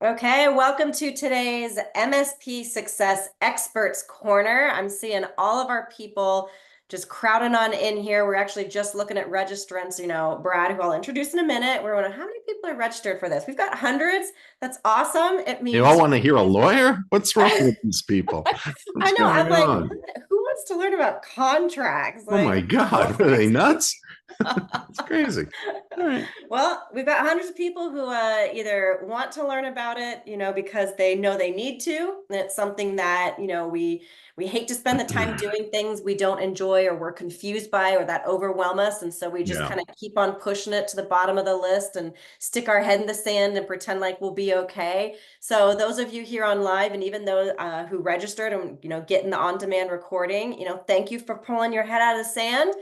Okay, welcome to today's MSP Success Experts Corner. I'm seeing all of our people just crowding on in here. We're actually just looking at registrants, Brad, who I'll introduce in a minute. We're wondering how many people are registered for this. We've got hundreds. That's awesome. It You all means want to hear a lawyer? What's wrong with these people? I What's know. I'm going like, on? who wants to learn about contracts? Oh my Like, God, most are they experts. nuts? It's crazy. All right. Well, we've got hundreds of people who either want to learn about it, because they know they need to, and it's something that, we hate to spend the time doing things we don't enjoy or we're confused by or that overwhelm us, and so we just Yeah. kind of keep on pushing it to the bottom of the list and stick our head in the sand and pretend like we'll be okay. So those of you here on live, and even those who registered and getting the on-demand recording, thank you for pulling your head out of the sand.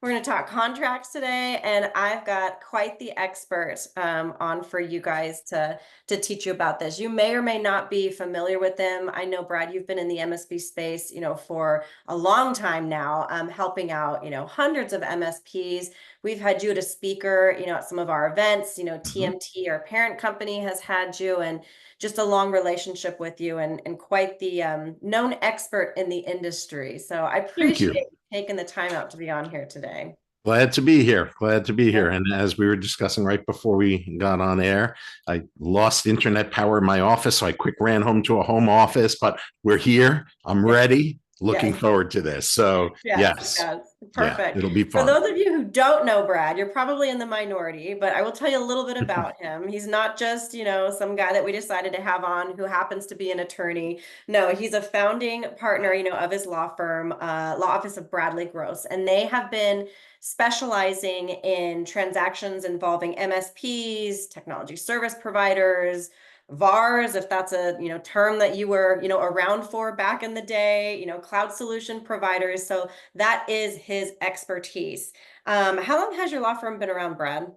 We're going to talk contracts today, and I've got quite the expert on for you guys to teach you about this. You may or may not be familiar with them. I know, Brad, you've been in the MSP space, for a long time now, helping out, hundreds of MSPs. We've had you as a speaker, at some of our events. Mhm. TMT, our parent company, has had you, and just a long relationship with you, and quite the known expert in the industry. So I Thank you. appreciate taking the time out to be on here today. Glad to be here. Glad to be Yeah. here. And as we were discussing right before we got on air, I lost internet power in my office. So I quick ran home to a home office, but we're here. I'm Yeah. ready. Looking Yes. forward to this. So, Yes. yes. Yes. Yeah, Perfect. it'll be For fun. those of you who don't know Brad, you're probably in the minority, but I will tell you a little bit about him. He's not just, some guy that we decided to have on who happens to be an attorney. No, he's a founding partner, of his law firm, Law Office of Bradley Gross, and they have been specializing in transactions involving MSPs, technology service providers, VARs, if that's a term that you were around for back in the day, cloud solution providers. So that is his expertise. How long has your law firm been around, Brad?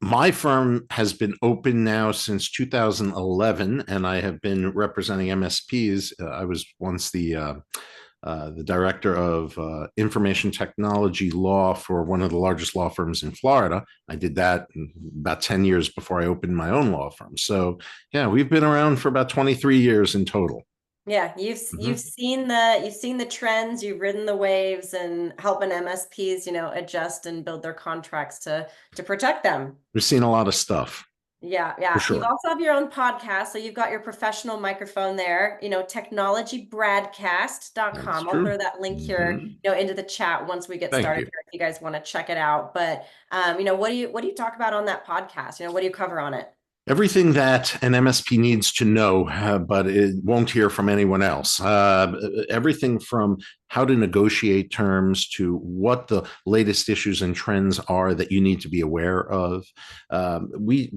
My firm has been open now since 2011, and I have been representing MSPs. I was once the director of information technology law for one of the largest law firms in Florida. I did that about 10 years before I opened my own law firm. So, yeah, we've been around for about 23 years in total. Yeah, you've Mhm. you've seen the trends, you've ridden the waves, and helping MSPs, adjust and build their contracts to protect them. We've seen a lot of stuff Yeah, for yeah. You sure. also have your own podcast, so you've got your professional microphone there, That's technologybradcast.com. I'll true. throw that link here, Mhm. into the chat once we get Thank started you. here if you guys want to check it out. But what do you talk about on that podcast? What do you cover on it? Everything that an MSP needs to know, but it won't hear from anyone else. Everything from how to negotiate terms to what the latest issues and trends are that you need to be aware of. We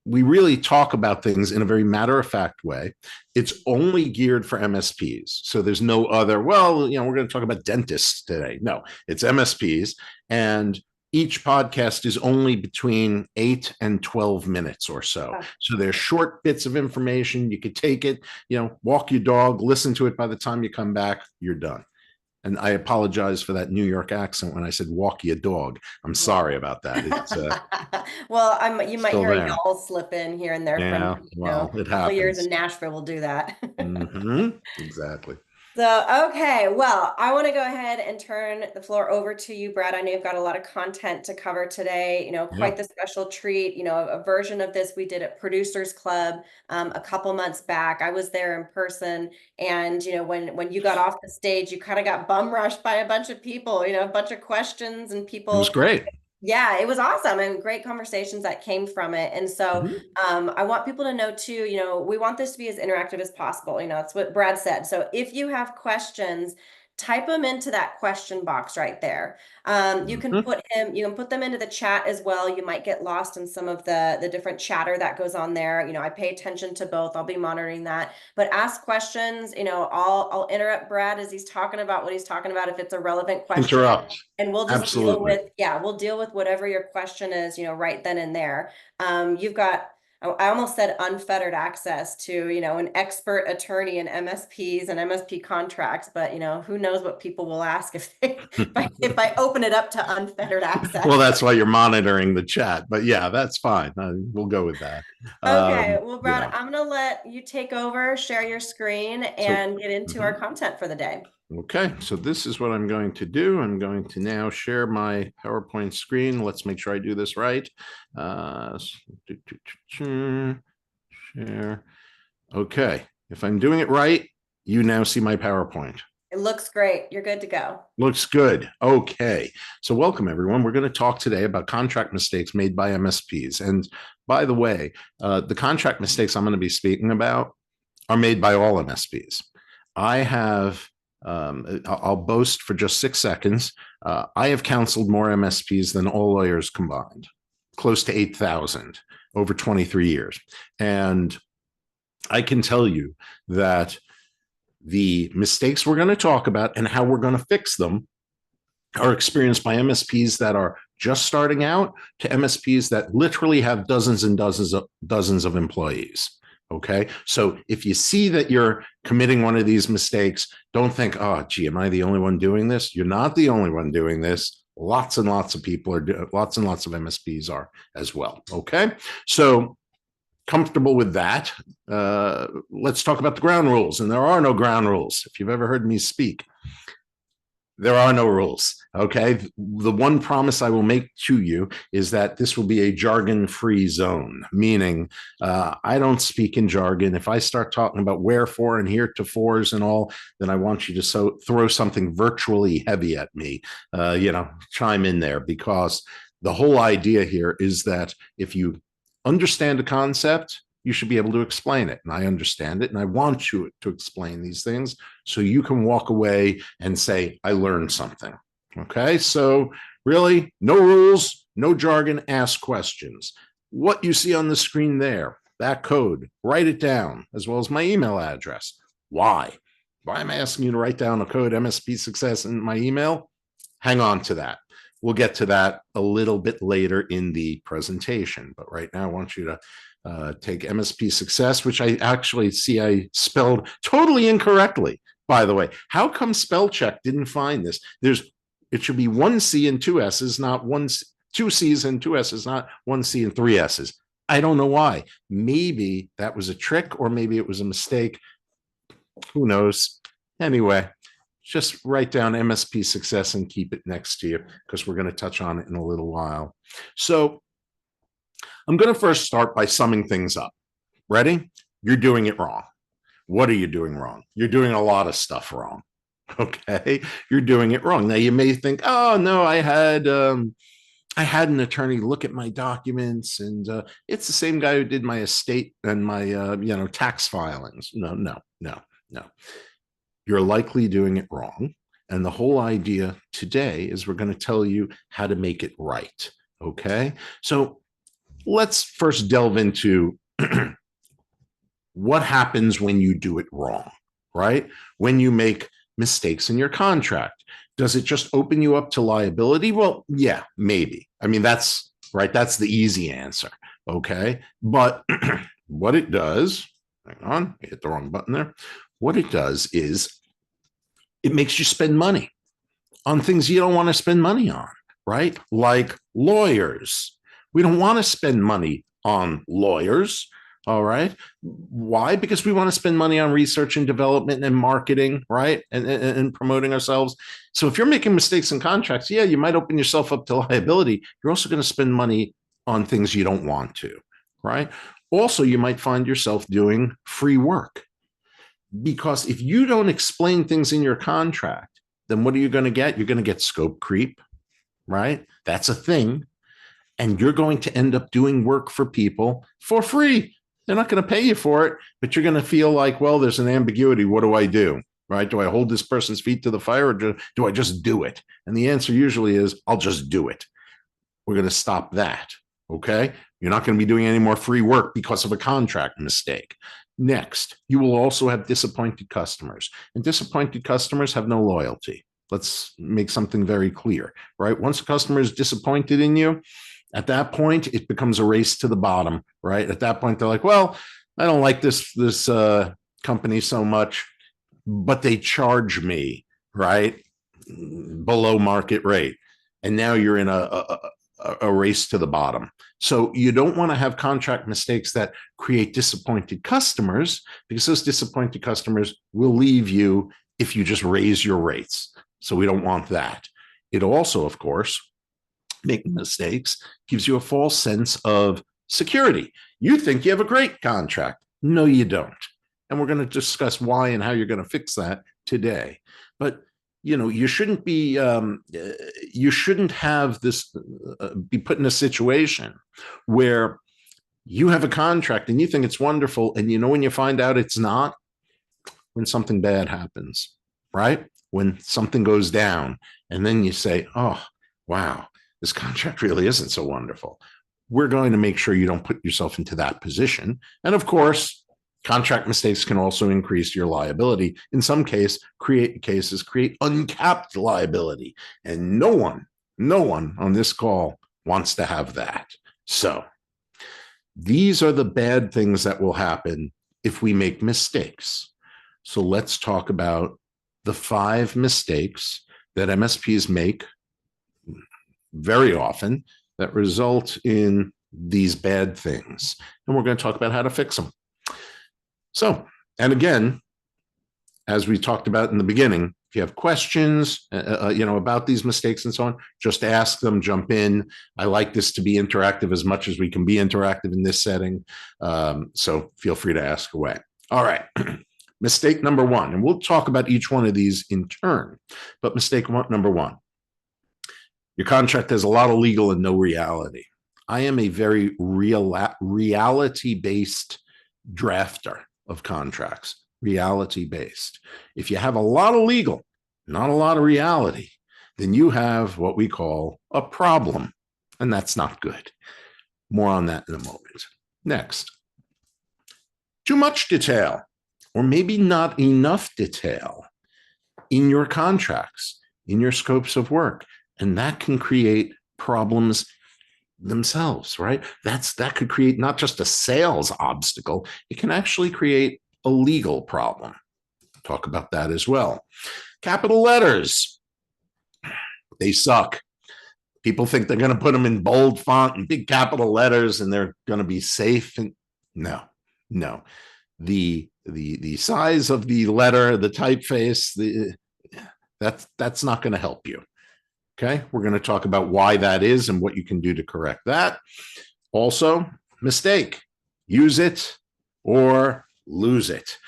really talk about things in a very matter of fact way. It's only geared for MSPs. So there's no other, well, we're going to talk about dentists today. No, it's MSPs. And each podcast is only between 8 and 12 minutes or so. Oh, So they're short bits of information. You could take it, walk your dog, listen to it. By the time you come back, you're done. And I apologize for that New York accent when I said walk your dog. I'm yeah. sorry about that. It's Well, you might still hear a there. y'all slip in here and there from, Yeah, well, it a couple years in happens. Nashville will do that. Exactly. So, okay, well, I want to go ahead and turn the floor over to you, Brad. I know you've got a lot of content to cover today, Yeah. quite the special treat, a version of this we did at Producers Club a couple months back. I was there in person, and when you got off the stage, you kind of got bum rushed by a bunch of people, a bunch of questions and It was people. great. Yeah, it was awesome and great conversations that came from it. And so Mhm. I want people to know too, we want this to be as interactive as possible. That's what Brad said. So if you have questions, type them into that question box right there. Mhm. You can put them into the chat as well. You might get lost in some of the different chatter that goes on there. I pay attention to both. I'll be monitoring that. But ask questions, I'll interrupt Brad as he's talking about what he's talking about if it's a relevant question. Interrupt. And we'll just deal Absolutely. with, yeah, we'll deal with whatever your question is, right then and there. You've got I almost said unfettered access to, an expert attorney and MSPs and MSP contracts, but who knows what people will ask if if I open it up to unfettered Well, access. that's why you're monitoring the chat. But yeah, that's fine. We'll go with that. Okay, well, You Brad, know, I'm gonna let you take over, share your screen, so. and get into our Mhm. content for the day. Okay, so this is what I'm going to do. I'm going to now share my PowerPoint screen. Let's make sure I do this right. Share. Okay, if I'm doing it right, you now see my PowerPoint. It looks great. You're good to go. Looks good. Okay. So, welcome everyone. We're going to talk today about contract mistakes made by MSPs. And by the way, the contract mistakes I'm going to be speaking about are made by all MSPs. I have, I'll boast for just 6 seconds. I have counseled more MSPs than all lawyers combined, close to 8,000 over 23 years. And I can tell you that the mistakes we're going to talk about and how we're going to fix them are experienced by MSPs that are just starting out to MSPs that literally have dozens and dozens of employees. Okay. So if you see that you're committing one of these mistakes, don't think, oh, gee, am I the only one doing this? You're not the only one doing this. Lots and lots of people are, lots and lots of MSPs are as well. Okay. So comfortable with that. Let's talk about the ground rules. And there are no ground rules. If you've ever heard me speak, there are no rules. Okay. The one promise I will make to you is that this will be a jargon free zone, meaning I don't speak in jargon. If I start talking about wherefore and heretofores and all, then I want you to throw something virtually heavy at me, chime in there, because the whole idea here is that if you understand a concept, you should be able to explain it. And I understand it. And I want you to explain these things so you can walk away and say, I learned something. Okay. So really, no rules, no jargon, ask questions. What you see on the screen there, that code, write it down, as well as my email address. Why? Why am I asking you to write down a code MSP success in my email? Hang on to that. We'll get to that a little bit later in the presentation. But right now, I want you to take MSP success, which I actually see I spelled totally incorrectly, by the way. How come spell check didn't find this? It should be one C and two S's, not two C's and two S's, not one C and three S's. I don't know why. Maybe that was a trick, or maybe it was a mistake. Who knows? Anyway, just write down MSP success and keep it next to you, because we're going to touch on it in a little while. So I'm going to first start by summing things up. Ready? You're doing it wrong. What are you doing wrong? You're doing a lot of stuff wrong. Okay. You're doing it wrong. Now you may think, oh no, I had an attorney look at my documents, and it's the same guy who did my estate and my tax filings. No. You're likely doing it wrong. And the whole idea today is we're going to tell you how to make it right. Okay. So let's first delve into what happens when you do it wrong, right? When you make mistakes in your contract. Does it just open you up to liability? Well, yeah, maybe. I mean, that's right. That's the easy answer. Okay. But what it does, hang on, I hit the wrong button there. What it does is it makes you spend money on things you don't want to spend money on, right? Like lawyers. We don't want to spend money on lawyers. All right. Why? Because we want to spend money on research and development and marketing, right? And promoting ourselves. So if you're making mistakes in contracts, yeah, you might open yourself up to liability. You're also going to spend money on things you don't want to, right? Also, you might find yourself doing free work, because if you don't explain things in your contract, then what are you going to get? You're going to get scope creep, right? That's a thing. And you're going to end up doing work for people for free. They're not going to pay you for it, but you're going to feel like, well, there's an ambiguity. What do I do? Right? Do I hold this person's feet to the fire, or do I just do it? And the answer usually is, I'll just do it. We're going to stop that. Okay. You're not going to be doing any more free work because of a contract mistake. Next, you will also have disappointed customers, and disappointed customers have no loyalty. Let's make something very clear, right? Once a customer is disappointed in you, at that point, it becomes a race to the bottom right? At that point, they're like, well, I don't like this company so much, but they charge me, right, below market rate. And now you're in a race to the bottom. So you don't want to have contract mistakes that create disappointed customers, because those disappointed customers will leave you if you just raise your rates. So we don't want that. It also, of course, making mistakes gives you a false sense of security. You think you have a great contract. No, you don't. And we're going to discuss why and how you're going to fix that today. But you shouldn't have this be put in a situation where you have a contract and you think it's wonderful, and when you find out it's not, when something bad happens, right? When something goes down, and then you say, oh, wow, this contract really isn't so wonderful. We're going to make sure you don't put yourself into that position. And of course, contract mistakes can also increase your liability. In some cases, create uncapped liability. And no one on this call wants to have that. So these are the bad things that will happen if we make mistakes. So let's talk about the 5 mistakes that MSPs make very often that result in these bad things. And we're going to talk about how to fix them. So, and again, as we talked about in the beginning, if you have questions, about these mistakes and so on, just ask them, jump in. I like this to be interactive as much as we can be interactive in this setting. So feel free to ask away. All right. Mistake number 1, and we'll talk about each one of these in turn, but mistake number 1, your contract has a lot of legal and no reality. I am a very reality-based drafter of contracts, reality-based. If you have a lot of legal, not a lot of reality, then you have what we call a problem, and that's not good. More on that in a moment. Next, too much detail, or maybe not enough detail in your contracts, in your scopes of work. And that can create problems themselves, right? That could create not just a sales obstacle, it can actually create a legal problem. Talk about that as well. Capital letters, they suck. People think they're going to put them in bold font and big capital letters and they're going to be safe. And no. The size of the letter, the typeface, that's not going to help you. Okay, we're going to talk about why that is and what you can do to correct that. Also, mistake, use it or lose it.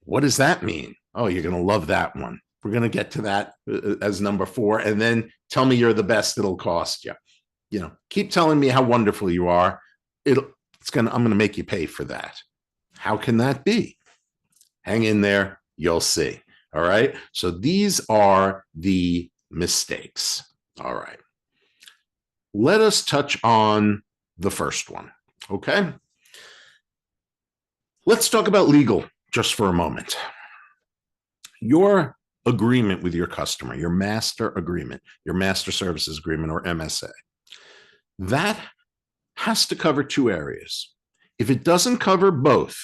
What does that mean? Oh, you're going to love that one. We're going to get to that as number 4, and then tell me you're the best it'll cost you. Keep telling me how wonderful you are. I'm going to make you pay for that. How can that be? Hang in there, you'll see. All right. So these are the mistakes. All right. Let us touch on the first one. Okay. Let's talk about legal just for a moment. Your agreement with your customer, your master agreement, your master services agreement, or MSA, that has to cover 2 areas. If it doesn't cover both,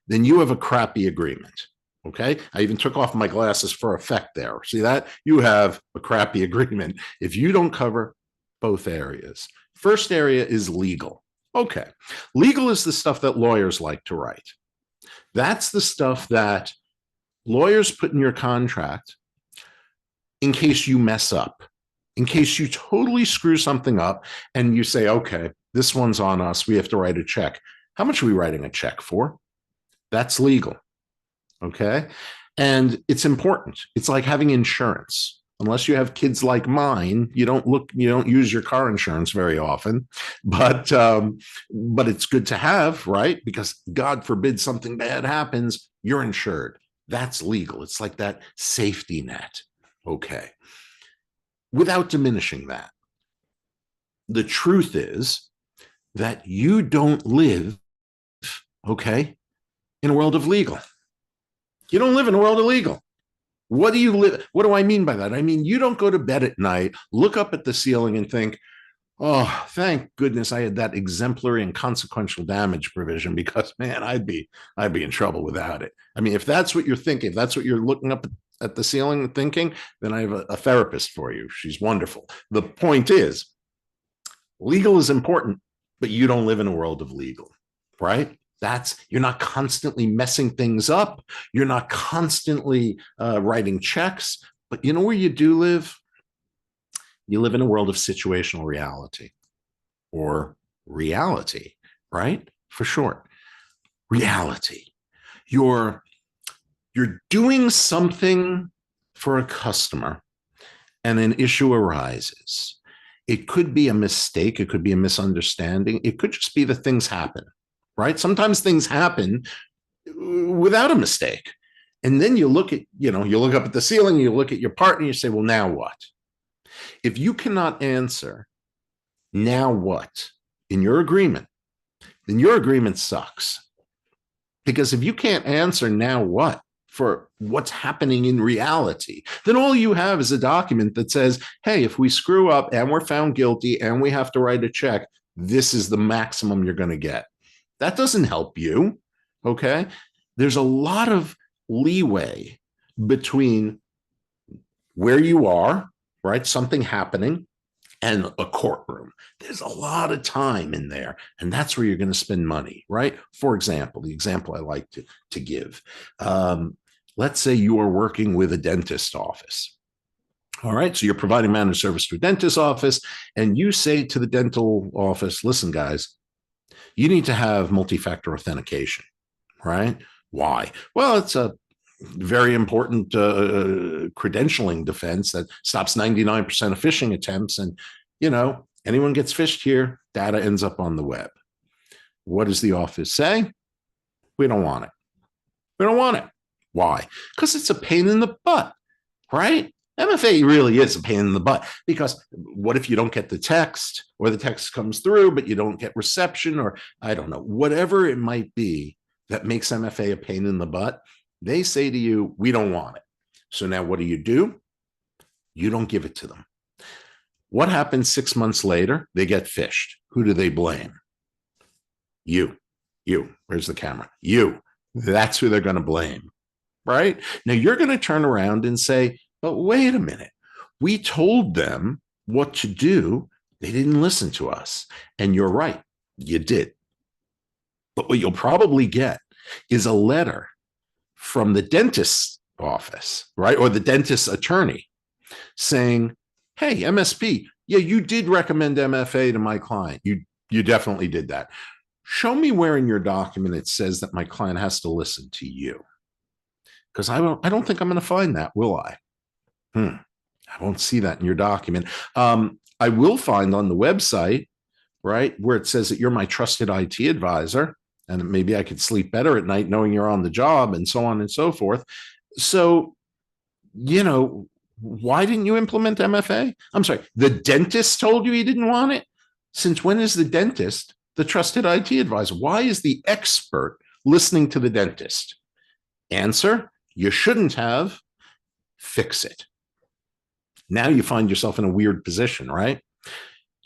then you have a crappy agreement. Okay. I even took off my glasses for effect there. See that? You have a crappy agreement if you don't cover both areas. First area is legal. Okay. Legal is the stuff that lawyers like to write. That's the stuff that lawyers put in your contract in case you mess up, in case you totally screw something up and you say, okay, this one's on us. We have to write a check. How much are we writing a check for? That's legal. Okay. And it's important. It's like having insurance. Unless you have kids like mine, you don't use your car insurance very often, but it's good to have, right? Because God forbid something bad happens, you're insured. That's legal. It's like that safety net. Okay. Without diminishing that, the truth is that you don't live, okay, in a world of legal. You don't live in a world of legal. What do I mean by that? I mean, you don't go to bed at night, look up at the ceiling and think, Oh, thank goodness I had that exemplary and consequential damage provision, because man, I'd be in trouble without it. I mean, if that's what you're thinking, if that's what you're looking up at the ceiling and thinking, then I have a therapist for you. She's wonderful. The point is, legal is important, but you don't live in a world of legal, right? You're not constantly messing things up. You're not constantly writing checks, but you know where you do live? You live in a world of situational reality, or reality, right? For short, reality. You're you're doing something for a customer and an issue arises. It could be a mistake, it could be a misunderstanding, it could just be that things happen, right? Sometimes things happen without a mistake. And then you look at, you look up at the ceiling, you look at your partner, you say, well, now what? If you cannot answer now what in your agreement, then your agreement sucks. Because if you can't answer now what for what's happening in reality, then all you have is a document that says, hey, if we screw up and we're found guilty and we have to write a check, this is the maximum you're going to get. That doesn't help you. Okay. There's a lot of leeway between where you are, right? Something happening, and a courtroom. There's a lot of time in there, and that's where you're going to spend money, right? For example, the example I like to give, let's say you are working with a dentist office. All right, so you're providing managed service to a dentist office, and you say to the dental office, listen, guys, you need to have multi-factor authentication, right? Why? Well, it's a very important credentialing defense that stops 99% of phishing attempts. And, anyone gets phished here, data ends up on the web. What does the office say? We don't want it. We don't want it. Why? Because it's a pain in the butt, right? MFA really is a pain in the butt, because what if you don't get the text, or the text comes through, but you don't get reception, or I don't know, whatever it might be that makes MFA a pain in the butt. They say to you, we don't want it. So now what do? You don't give it to them. What happens 6 months later? They get phished. Who do they blame? You. Where's the camera? You. That's who they're going to blame, right? Now you're going to turn around and say, but wait a minute. We told them what to do. They didn't listen to us. And you're right. You did. But what you'll probably get is a letter from the dentist's office, right? Or the dentist's attorney saying, hey, MSP, yeah, you did recommend MFA to my client. You definitely did that. Show me where in your document it says that my client has to listen to you. Because I don't think I'm going to find that, will I? I won't see that in your document. I will find on the website, right, where it says that you're my trusted IT advisor, and maybe I could sleep better at night knowing you're on the job, and so on and so forth. So, why didn't you implement MFA? I'm sorry, the dentist told you he didn't want it? Since when is the dentist the trusted IT advisor? Why is the expert listening to the dentist? Answer, you shouldn't have. Fix it. Now you find yourself in a weird position, right?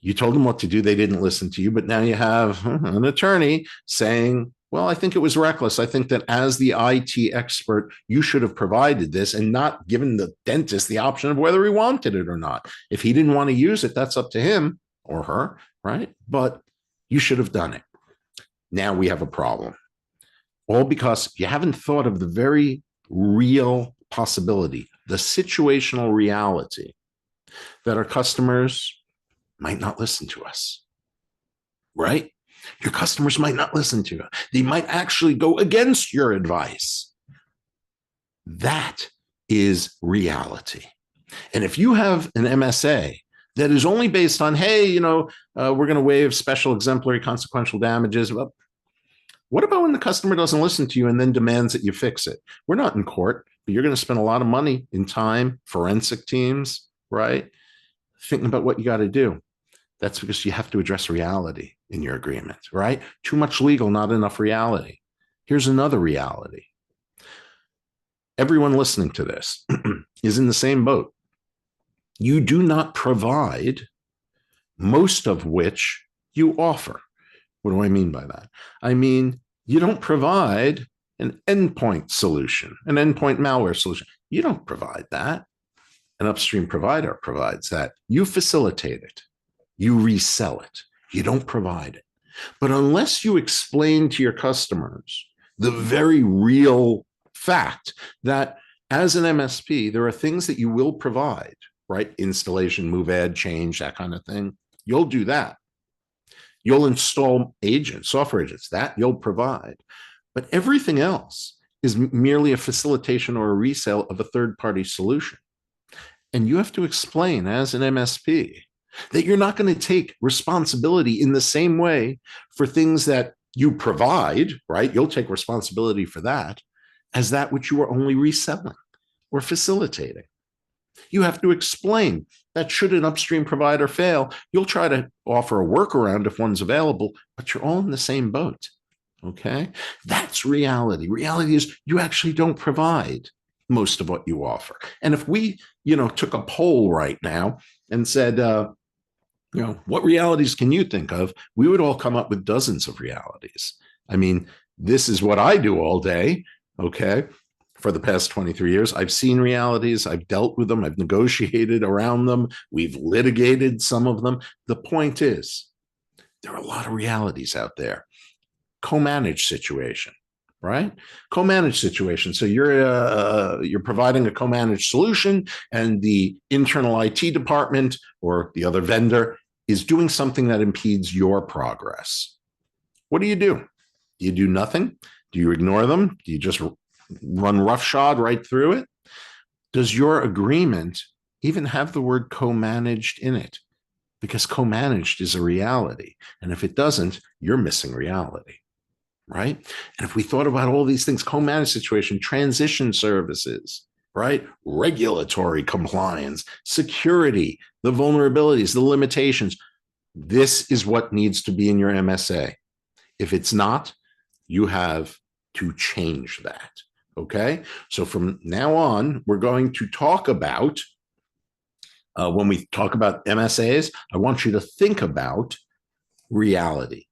You told them what to do. They didn't listen to you, but now you have an attorney saying, well, I think it was reckless. I think that as the IT expert, you should have provided this and not given the dentist the option of whether he wanted it or not. If he didn't want to use it, that's up to him or her, right? But you should have done it. Now we have a problem. All because you haven't thought of the very real possibility, the situational reality that our customers might not listen to us, right? Your customers might not listen to you. They might actually go against your advice. That is reality. And if you have an MSA that is only based on, hey, we're going to waive special exemplary consequential damages. Well, what about when the customer doesn't listen to you and then demands that you fix it? We're not in court, but you're going to spend a lot of money in time, forensic teams, right? Thinking about what you got to do. That's because you have to address reality in your agreement, right? Too much legal, not enough reality. Here's another reality. Everyone listening to this is in the same boat. You do not provide most of which you offer. What do I mean by that? I mean, you don't provide an endpoint solution, an endpoint malware solution. You don't provide that. An upstream provider provides that. You facilitate it. You resell it. You don't provide it. But unless you explain to your customers the very real fact that as an MSP, there are things that you will provide, right? Installation, move, add, change, that kind of thing. You'll do that. You'll install agents, software agents, that you'll provide. But everything else is merely a facilitation or a resale of a third-party solution. And you have to explain as an MSP that you're not going to take responsibility in the same way for things that you provide, right? You'll take responsibility for that as that which you are only reselling or facilitating. You have to explain that should an upstream provider fail, you'll try to offer a workaround if one's available, but you're all in the same boat. Okay? That's reality. Reality is you actually don't provide most of what you offer. And if we, took a poll right now and said, what realities can you think of? We would all come up with dozens of realities. I mean, this is what I do all day. Okay. For the past 23 years, I've seen realities. I've dealt with them. I've negotiated around them. We've litigated some of them. The point is, there are a lot of realities out there. Co-managed situation, right? Co-managed situation. So you're providing a co-managed solution, and the internal IT department or the other vendor is doing something that impedes your progress. What do? Do you do nothing? Do you ignore them? Do you just run roughshod right through it? Does your agreement even have the word co-managed in it? Because co-managed is a reality. And if it doesn't, you're missing reality, right? And if we thought about all these things, co-managed situation, transition services, right? Regulatory compliance, security, the vulnerabilities, the limitations. This is what needs to be in your MSA. If it's not, you have to change that. Okay. So from now on, we're going to talk about, when we talk about MSAs, I want you to think about reality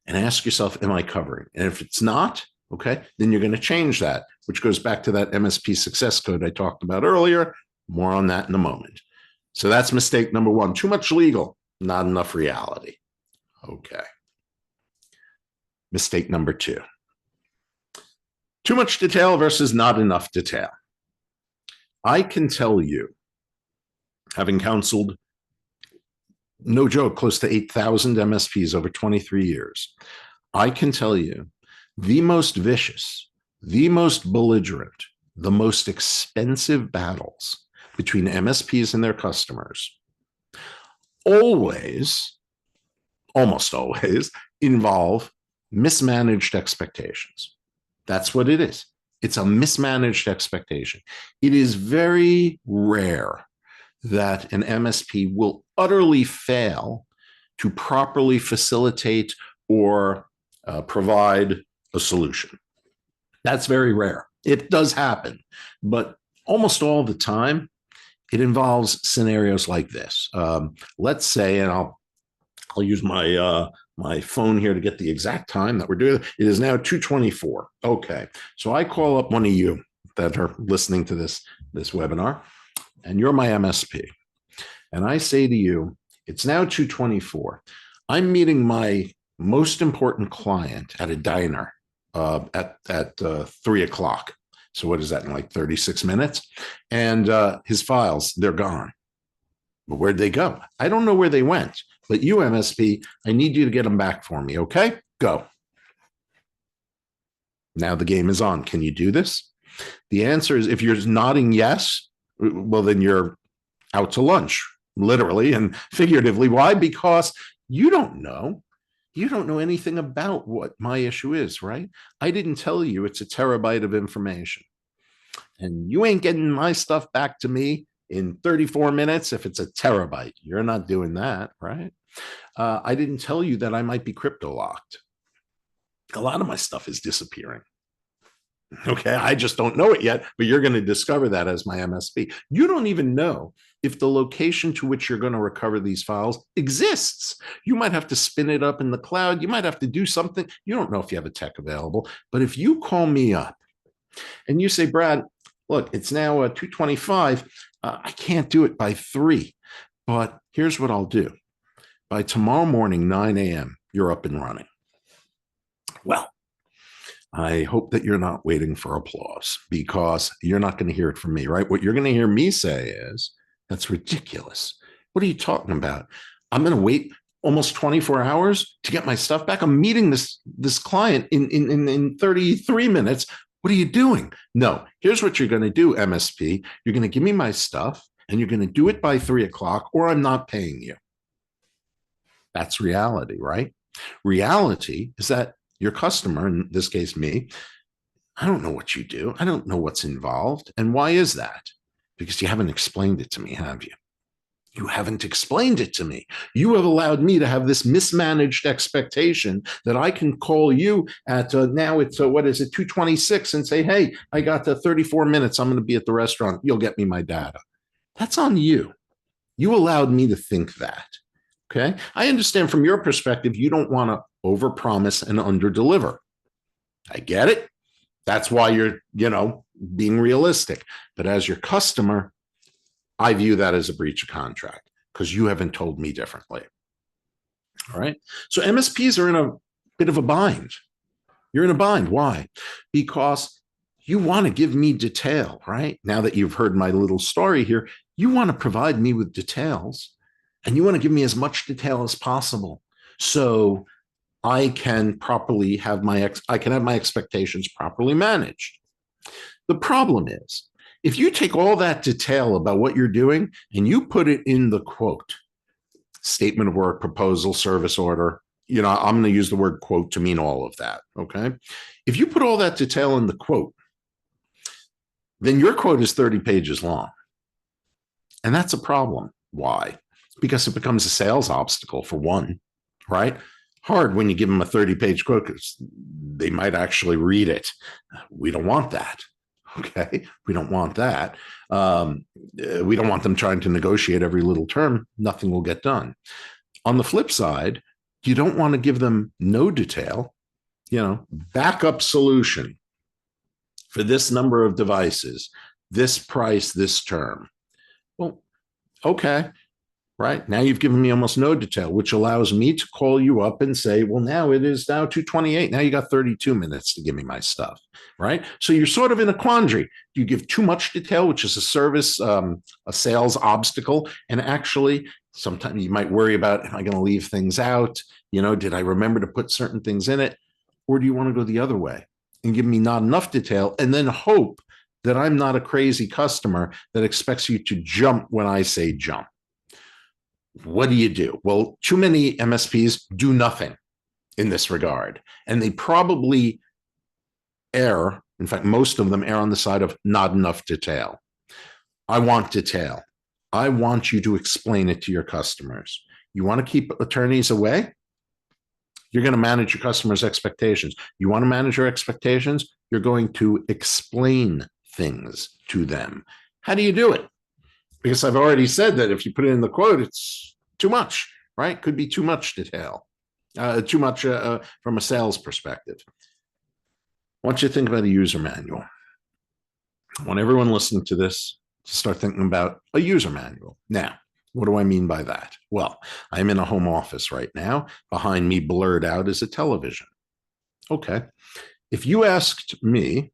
and ask yourself, am I covering? And if it's not, okay, then you're going to change that, which goes back to that MSP success code I talked about earlier. More on that in a moment. So that's mistake number one. Too much legal, not enough reality. Okay. Mistake number two. Too much detail versus not enough detail. I can tell you, having counseled, no joke, close to 8,000 MSPs over 23 years, I can tell you the most vicious, the most belligerent, the most expensive battles between MSPs and their customers always, almost always, involve mismanaged expectations. That's what it is. It's a mismanaged expectation. It is very rare that an MSP will utterly fail to properly facilitate or provide a solution. That's very rare. It does happen, but almost all the time, it involves scenarios like this. Let's say, and I'll use my phone here to get the exact time that we're doing. It is now 2:24. Okay. So I call up one of you that are listening to this webinar, and you're my MSP. And I say to you, it's now 2:24. I'm meeting my most important client at a diner at 3:00. So what is that, in like 36 minutes? And his files, they're gone. But where'd they go? I don't know where they went. But you, MSP, I need you to get them back for me. Okay, go. Now the game is on. Can you do this? The answer is, if you're nodding yes, well, then you're out to lunch, literally and figuratively. Why? Because you don't know. You don't know anything about what my issue is, right? I didn't tell you it's a terabyte of information. And you ain't getting my stuff back to me in 34 minutes if it's a terabyte. You're not doing that, right? I didn't tell you that I might be crypto locked. A lot of my stuff is disappearing. Okay, I just don't know it yet, but you're going to discover that as my MSP. You don't even know if the location to which you're going to recover these files exists. You might have to spin it up in the cloud. You might have to do something. You don't know if you have a tech available. But if you call me up and you say, Brad, look, it's now 2:25. I can't do it by 3, but here's what I'll do. By tomorrow morning, 9 a.m., you're up and running. Well, I hope that you're not waiting for applause, because you're not going to hear it from me, right? What you're going to hear me say is, that's ridiculous. What are you talking about? I'm going to wait almost 24 hours to get my stuff back. I'm meeting this client in 33 minutes. What are you doing? No, here's what you're going to do, MSP. You're going to give me my stuff and you're going to do it by 3 o'clock, or I'm not paying you. That's reality, right? Reality is that your customer, in this case, me, I don't know what you do. I don't know what's involved. And why is that? Because you haven't explained it to me, have you? You haven't explained it to me. You have allowed me to have this mismanaged expectation that I can call you at now it's what is it, 2:26, and say, hey, I got 34 minutes. I'm going to be at the restaurant. You'll get me my data. That's on you. You allowed me to think that. Okay. I understand from your perspective, you don't want to overpromise and underdeliver. I get it. That's why you're, being realistic. But as your customer, I view that as a breach of contract because you haven't told me differently. All right. So MSPs are in a bit of a bind. You're in a bind. Why? Because you want to give me detail, right? Now that you've heard my little story here, you want to provide me with details and you want to give me as much detail as possible. So I can properly have my expectations properly managed. The problem is, if you take all that detail about what you're doing and you put it in the quote, statement of work, proposal, service order, I'm going to use the word quote to mean all of that. Okay. If you put all that detail in the quote, then your quote is 30 pages long. And that's a problem. Why? Because it becomes a sales obstacle, for one, right? Hard when you give them a 30-page quote because they might actually read it. We don't want that. Okay. We don't want that. We don't want them trying to negotiate every little term. Nothing will get done. On the flip side, you don't want to give them no detail, backup solution for this number of devices, this price, this term. Well, okay. Right now you've given me almost no detail, which allows me to call you up and say, well, now it is now 2:28. Now you got 32 minutes to give me my stuff. Right. So you're sort of in a quandary. Do you give too much detail, which is a sales obstacle? And actually, sometimes you might worry about, am I going to leave things out? Did I remember to put certain things in it? Or do you want to go the other way and give me not enough detail and then hope that I'm not a crazy customer that expects you to jump when I say jump? What do you do? Well, too many MSPs do nothing in this regard, and they probably err. In fact, most of them err on the side of not enough detail. I want detail. I want you to explain it to your customers. You want to keep attorneys away? You're going to manage your customers' expectations. You want to manage your expectations? You're going to explain things to them. How do you do it? Because I've already said that if you put it in the quote, it's too much, right? Could be too much detail, too much from a sales perspective. I want you to think about a user manual. I want everyone listening to this to start thinking about a user manual. Now, what do I mean by that? Well, I'm in a home office right now. Behind me, blurred out, is a television. Okay. If you asked me,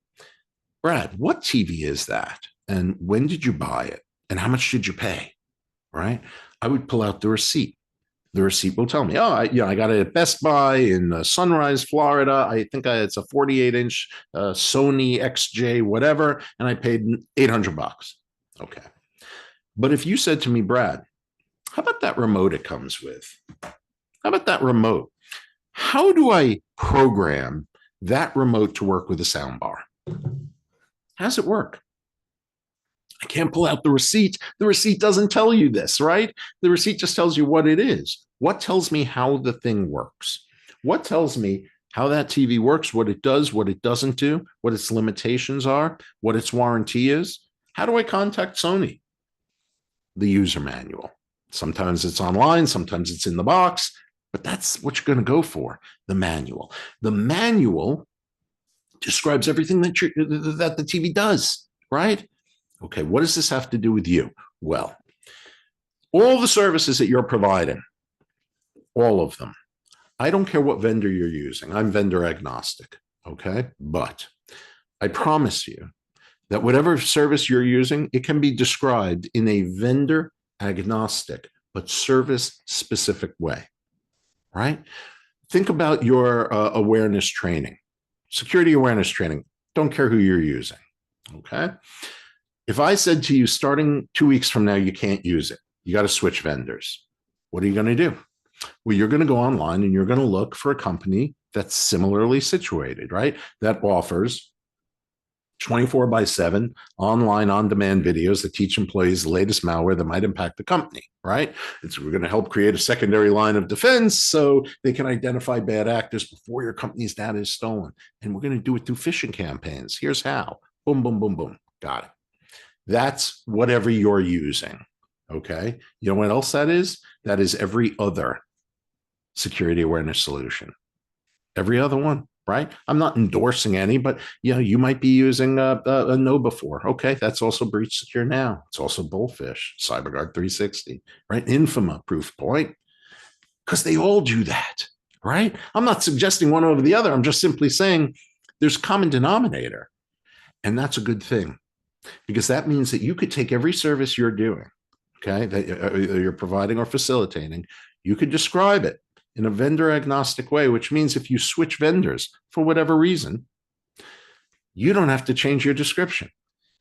Brad, what TV is that? And when did you buy it? And how much did you pay? Right? I would pull out the receipt. The receipt will tell me, I got it at Best Buy in Sunrise, Florida. I think it's a 48-inch Sony XJ, whatever, and I paid $800. Okay. But if you said to me, Brad, how about that remote it comes with? How about that remote? How do I program that remote to work with a soundbar? How does it work? I can't pull out the receipt. The receipt doesn't tell you this, right? The receipt just tells you what it is. What tells me how the thing works? What tells me how that TV works, what it does, what it doesn't do, what its limitations are, what its warranty is. How do I contact Sony? The user manual. Sometimes it's online, sometimes it's in the box, but that's what you're going to go for, the manual. The manual describes everything that the TV does, right? Okay, what does this have to do with you? Well, all the services that you're providing, all of them. I don't care what vendor you're using. I'm vendor agnostic, okay? But I promise you that whatever service you're using, it can be described in a vendor agnostic but service specific way, right? Think about your awareness training, security awareness training. Don't care who you're using, okay? If I said to you, starting 2 weeks from now, you can't use it, you got to switch vendors, what are you going to do? Well, you're going to go online and you're going to look for a company that's similarly situated, right? That offers 24/7 online on-demand videos that teach employees the latest malware that might impact the company, right? We're going to help create a secondary line of defense so they can identify bad actors before your company's data is stolen. And we're going to do it through phishing campaigns. Here's how. Boom, boom, boom, boom. Got it. That's whatever you're using, okay? You know what else that is? That is every other security awareness solution. Every other one, right? I'm not endorsing any, but you might be using a KnowBe4. Okay, that's also Breach Secure Now. It's also Bullfish, CyberGuard 360, right? Infama, Proofpoint, because they all do that, right? I'm not suggesting one over the other. I'm just simply saying there's a common denominator, and that's a good thing because that means that you could take every service you're doing, okay, that you're providing or facilitating, you could describe it in a vendor agnostic way, which means if you switch vendors for whatever reason, you don't have to change your description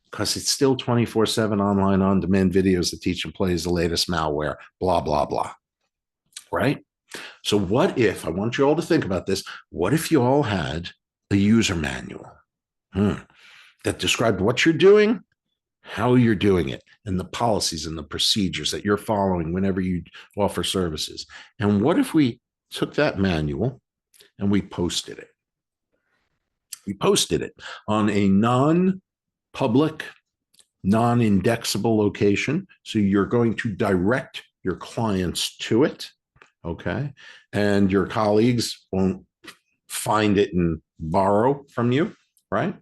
because it's still 24/7 online on-demand videos that teach employees the latest malware, blah, blah, blah, right? So what if, I want you all to think about this, what if you all had a user manual that described what you're doing, how you're doing it, and the policies and the procedures that you're following whenever you offer services? And what if we took that manual and we posted it? We posted it on a non-public, non-indexable location. So you're going to direct your clients to it, okay? And your colleagues won't find it and borrow from you, right?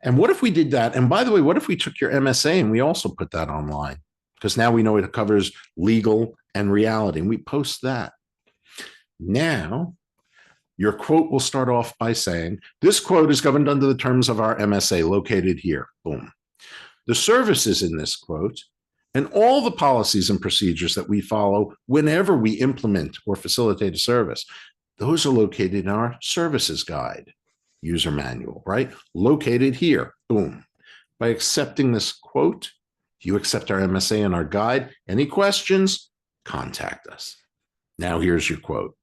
And what if we did that? And by the way, what if we took your MSA and we also put that online? Because now we know it covers legal and reality, and we post that. Now, your quote will start off by saying, this quote is governed under the terms of our MSA located here. Boom. The services in this quote and all the policies and procedures that we follow whenever we implement or facilitate a service, those are located in our services guide, user manual, right? Located here. Boom. By accepting this quote, you accept our MSA and our guide. Any questions? Contact us. Now here's your quote,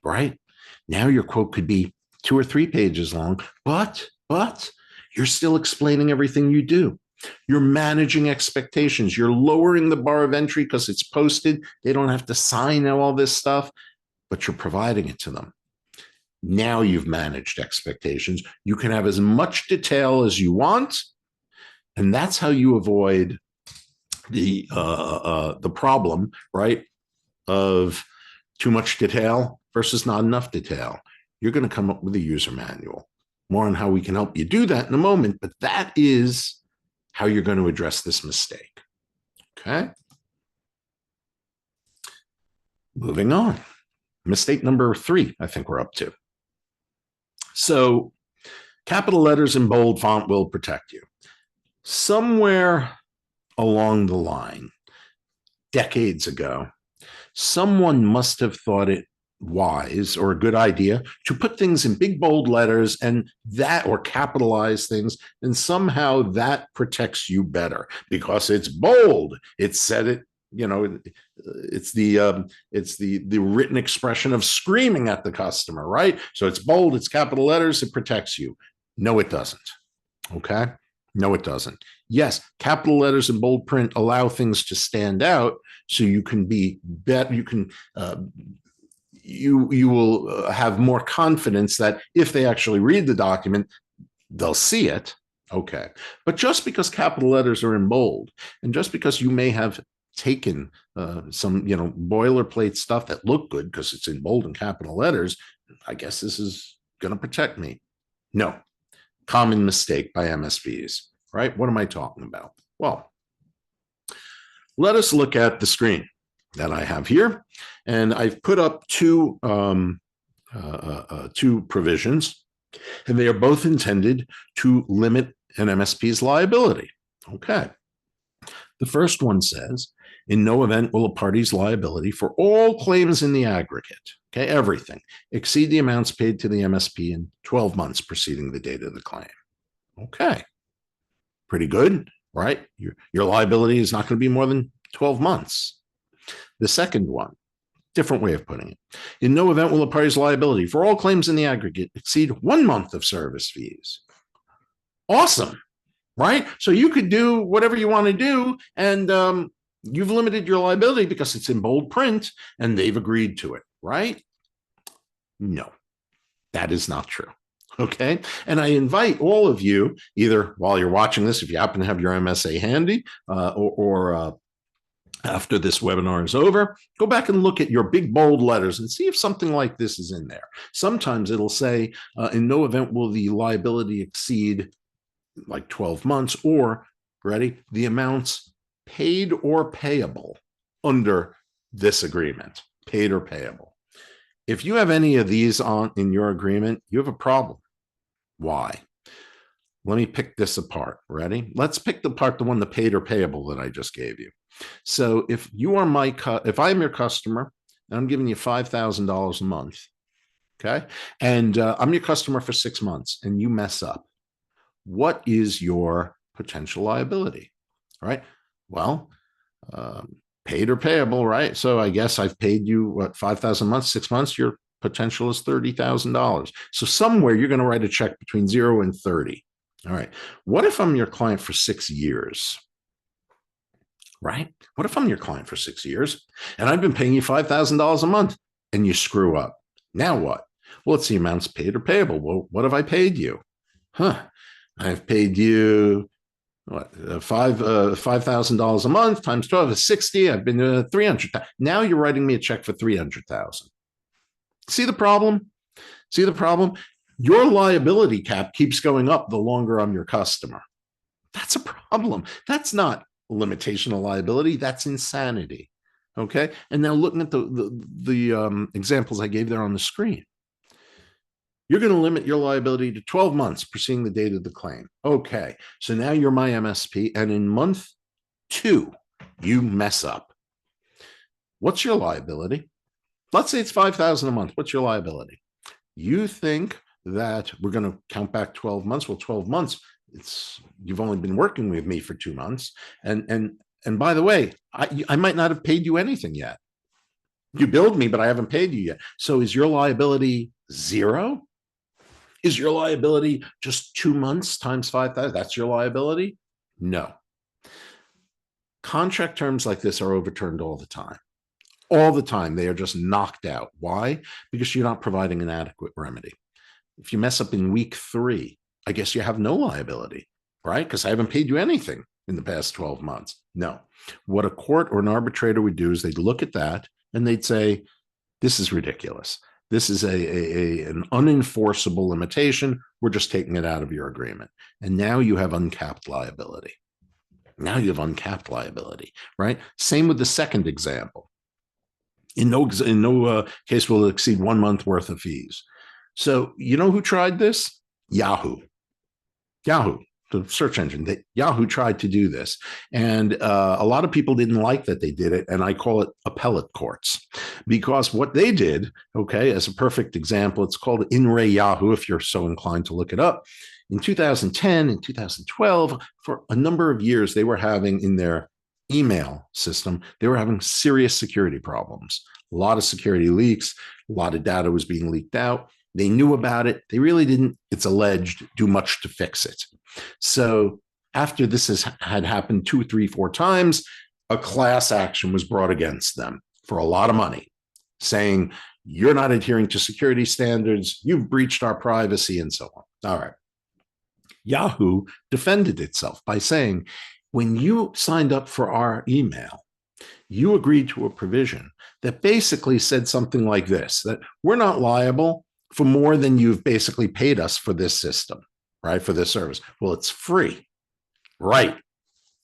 right? Now your quote could be 2 or 3 pages long, but you're still explaining everything you do. You're managing expectations. You're lowering the bar of entry because it's posted. They don't have to sign all this stuff, but you're providing it to them. Now you've managed expectations. You can have as much detail as you want, and that's how you avoid the problem, right, of too much detail versus not enough detail. You're going to come up with a user manual. More on how we can help you do that in a moment, but that is how you're going to address this mistake. Okay? Moving on. Mistake number 3, I think we're up to. So, capital letters in bold font will protect you. Somewhere along the line, decades ago, someone must have thought it wise or a good idea to put things in big bold letters and that, or capitalize things, and somehow that protects you better because it's bold. It said it, it's the written expression of screaming at the customer, right? So it's bold, it's capital letters, it protects you. No, it doesn't. Okay? No, it doesn't. Yes, capital letters and bold print allow things to stand out, so you can be better. you will have more confidence that if they actually read the document, they'll see it. Okay. But just because capital letters are in bold, and just because you may have taken some, boilerplate stuff that look good because it's in bold and capital letters, I guess this is going to protect me. No. Common mistake by MSPs, right? What am I talking about? Well, let us look at the screen that I have here. And I've put up two provisions, and they are both intended to limit an MSP's liability. Okay. The first one says, in no event will a party's liability for all claims in the aggregate, okay, everything, exceed the amounts paid to the MSP in 12 months preceding the date of the claim. Okay. Pretty good, right? Your liability is not going to be more than 12 months. The second one, different way of putting it. In no event will a party's liability for all claims in the aggregate exceed 1 month of service fees. Awesome, right? So you could do whatever you want to do, and you've limited your liability because it's in bold print, and they've agreed to it, right? No, that is not true. Okay. And I invite all of you, either while you're watching this, if you happen to have your MSA handy, or after this webinar is over, go back and look at your big bold letters and see if something like this is in there. Sometimes it'll say, in no event will the liability exceed like 12 months, or, ready, the amounts paid or payable under this agreement, paid or payable. If you have any of these on in your agreement, you have a problem. Why? Let me pick this apart. Ready? Let's pick apart the one, the paid or payable, that I just gave you. So if you are if I'm your customer and I'm giving you $5,000 a month, okay, and I'm your customer for 6 months, and you mess up, what is your potential liability? All right. Well, paid or payable, right? So I guess I've paid you what, 5,000 a month, 6 months. Your potential is $30,000. So somewhere you're going to write a check between 0 and 30. All right. What if I'm your client for 6 years? Right? What if I'm your client for 6 years and I've been paying you $5,000 a month and you screw up? Now what? Well, it's the amounts paid or payable. Well, what have I paid you? I've paid you what, $5,000 a month times 12 is 60. I've been 300. Now you're writing me a check for 300,000. See the problem? See the problem? Your liability cap keeps going up the longer I'm your customer. That's a problem. That's not a limitation of liability. That's insanity. Okay. And now looking at the examples I gave there on the screen, you're going to limit your liability to 12 months preceding the date of the claim. Okay. So now you're my MSP, and in month 2, you mess up. What's your liability? Let's say it's $5,000 a month. What's your liability? You think that we're going to count back 12 months. Well, 12 months, you've only been working with me for 2 months. And by the way, I might not have paid you anything yet. You billed me, but I haven't paid you yet. So is your liability 0? Is your liability just 2 months times 5,000? That's your liability? No. Contract terms like this are overturned all the time. All the time. They are just knocked out. Why? Because you're not providing an adequate remedy. If you mess up in week 3, I guess you have no liability, right? Because I haven't paid you anything in the past 12 months. No. What a court or an arbitrator would do is they'd look at that and they'd say, this is ridiculous. This is an unenforceable limitation. We're just taking it out of your agreement. And now you have uncapped liability. Now you have uncapped liability, right? Same with the second example. In no case will it exceed 1 month worth of fees. So you know who tried this? Yahoo. Yahoo, the search engine. Yahoo tried to do this. And a lot of people didn't like that they did it. And I call it appellate courts. Because what they did, okay, as a perfect example, it's called In Re Yahoo, if you're so inclined to look it up. In 2010 and 2012, for a number of years, they were having in their email system, they were having serious security problems. A lot of security leaks, a lot of data was being leaked out. They knew about it. They really didn't, it's alleged, do much to fix it. So after this had happened 2, 3, 4 times, a class action was brought against them for a lot of money, saying you're not adhering to security standards, you've breached our privacy, and so on. All right. Yahoo defended itself by saying, when you signed up for our email, you agreed to a provision that basically said something like this, that we're not liable for more than you've basically paid us for this system, right? For this service. Well, it's free. Right.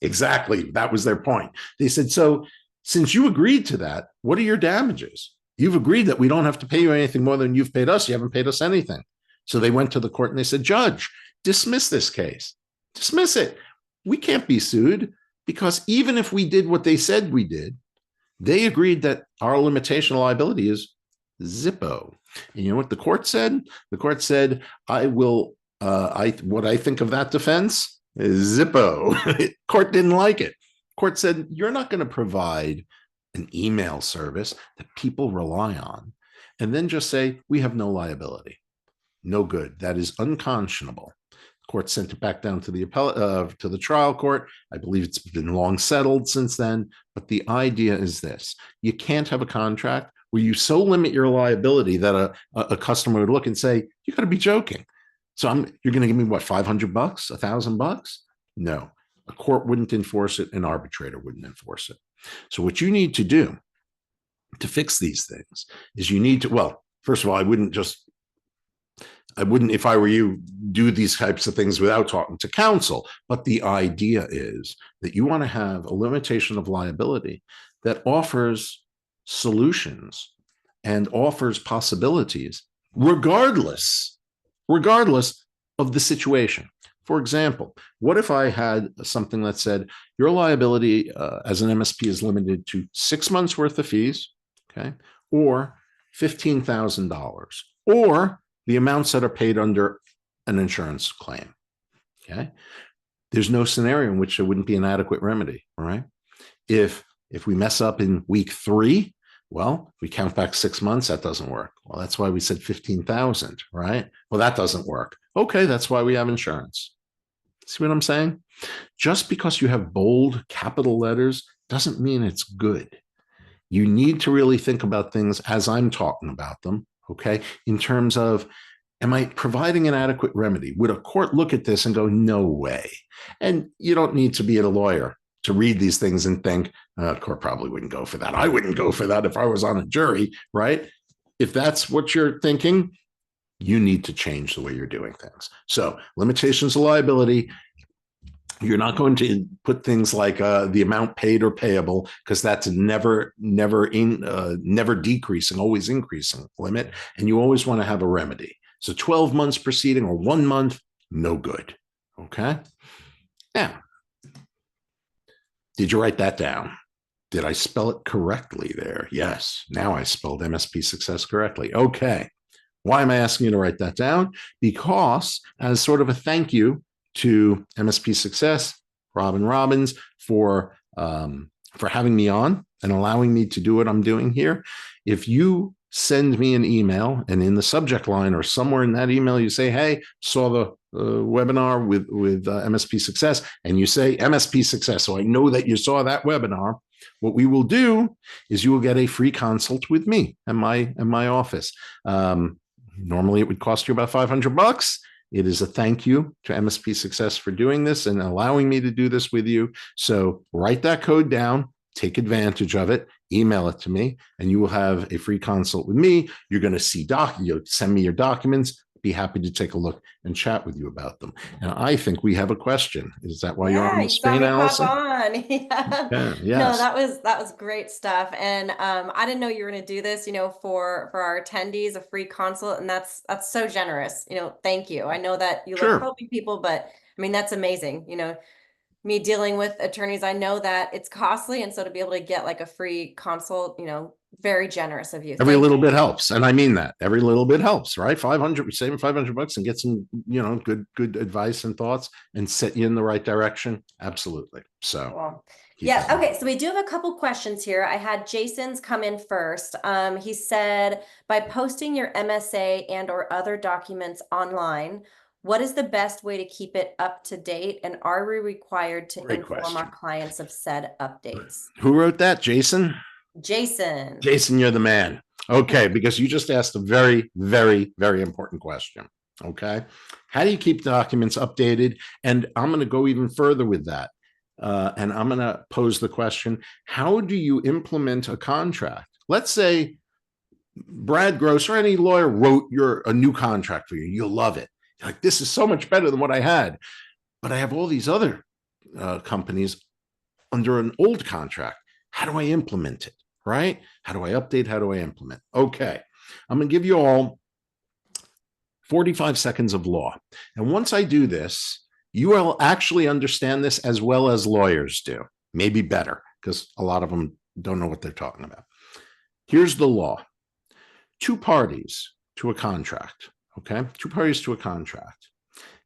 Exactly. That was their point. They said, so since you agreed to that, what are your damages? You've agreed that we don't have to pay you anything more than you've paid us. You haven't paid us anything. So they went to the court and they said, Judge, dismiss this case. Dismiss it. We can't be sued because even if we did what they said we did, they agreed that our limitation of liability is Zippo. And you know what the court said? The court said, I will, what I think of that defense is Zippo. Court didn't like it. Court said, you're not going to provide an email service that people rely on and then just say, we have no liability. No good. That is unconscionable. Court sent it back down to the trial court. I believe it's been long settled since then. But the idea is this: you can't have a contract where you so limit your liability that a customer would look and say, "You got to be joking." So you're going to give me what, $500, $1,000? No, a court wouldn't enforce it. An arbitrator wouldn't enforce it. So what you need to do to fix these things is you need to, well, first of all, I wouldn't, if I were you, do these types of things without talking to counsel. But the idea is that you want to have a limitation of liability that offers solutions and offers possibilities, regardless of the situation. For example, what if I had something that said your liability as an MSP is limited to 6 months worth of fees, okay, or $15,000, or the amounts that are paid under an insurance claim. Okay. There's no scenario in which there wouldn't be an adequate remedy. All right. If we mess up in week 3, well, we count back 6 months, that doesn't work. Well, that's why we said 15,000, right? Well, that doesn't work. Okay, that's why we have insurance. See what I'm saying? Just because you have bold capital letters doesn't mean it's good. You need to really think about things as I'm talking about them. Okay. In terms of, am I providing an adequate remedy? Would a court look at this and go, no way? And you don't need to be a lawyer to read these things and think, court probably wouldn't go for that. I wouldn't go for that if I was on a jury, right? If that's what you're thinking, you need to change the way you're doing things. So limitations of liability, you're not going to put things like the amount paid or payable, because that's never decreasing, always increasing limit. And you always want to have a remedy. So 12 months proceeding or 1 month, no good. Okay. Now, did you write that down? Did I spell it correctly there? Yes. Now I spelled MSP success correctly. Okay. Why am I asking you to write that down? Because as sort of a thank you to MSP Success, Robin Robbins, for having me on and allowing me to do what I'm doing here. If you send me an email and in the subject line or somewhere in that email, you say, hey, saw the webinar with MSP Success, and you say MSP Success, so I know that you saw that webinar. What we will do is you will get a free consult with me in my office. Normally it would cost you about $500. It is a thank you to MSP Success for doing this and allowing me to do this with you. So write that code down, take advantage of it, email it to me, and you will have a free consult with me. You're going to see you'll send me your documents. Be happy to take a look and chat with you about them. And I think we have a question. Is that why you're on Yeah, the you saw screen, me pop Allison? on. Yeah. Yeah, No, yes. that was great stuff. And I didn't know you were going to do this, for our attendees, a free consult, and that's so generous. Thank you. I know that you love Sure. helping people, but I mean that's amazing. Me dealing with attorneys, I know that it's costly, and so to be able to get like a free consult, very generous of you. Every Thank little you. bit helps. And I mean that. Every little bit helps, right? 500, saving $500 and get some, good advice and thoughts and set you in the right direction. Absolutely. So Well, keep yeah. that in Okay. mind. So we do have a couple questions here. I had Jason's come in first. He said, by posting your MSA and or other documents online, what is the best way to keep it up to date? And are we required to Great inform our question. clients of said updates? Who wrote that? Jason? Jason. Jason, you're the man. Okay, because you just asked a very, very, very important question. Okay. How do you keep documents updated? And I'm going to go even further with that. And I'm going to pose the question, how do you implement a contract? Let's say Brad Gross or any lawyer wrote a new contract for you. You'll love it. You're like, this is so much better than what I had. But I have all these other companies under an old contract. How do I implement it? Right? How do I update? How do I implement? Okay. I'm going to give you all 45 seconds of law. And once I do this, you will actually understand this as well as lawyers do, maybe better, because a lot of them don't know what they're talking about. Here's the law. Two parties to a contract, okay? Two parties to a contract.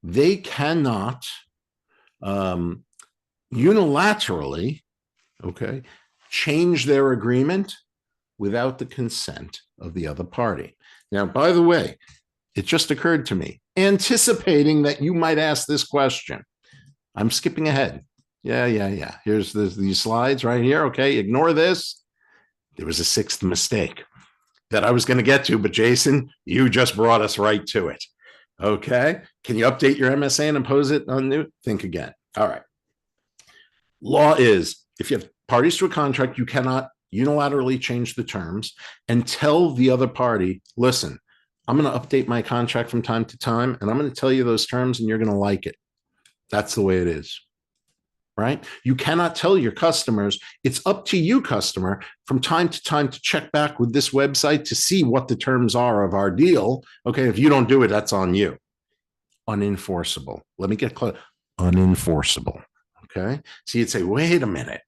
They cannot unilaterally, okay, change their agreement without the consent of the other party. Now, by the way, it just occurred to me, anticipating that you might ask this question. I'm skipping ahead. Yeah. Here's these slides right here. Okay, ignore this. There was a sixth mistake that I was going to get to, but Jason, you just brought us right to it. Okay, can you update your MSA and impose it on new? Think again. All right. Law is, if you have parties to a contract, you cannot unilaterally change the terms and tell the other party, listen, I'm going to update my contract from time to time, and I'm going to tell you those terms, and you're going to like it. That's the way it is, right? You cannot tell your customers, it's up to you, customer, from time to time to check back with this website to see what the terms are of our deal. Okay, if you don't do it, that's on you. Unenforceable. Let me get clear. Unenforceable. Okay. So you'd say, wait a minute.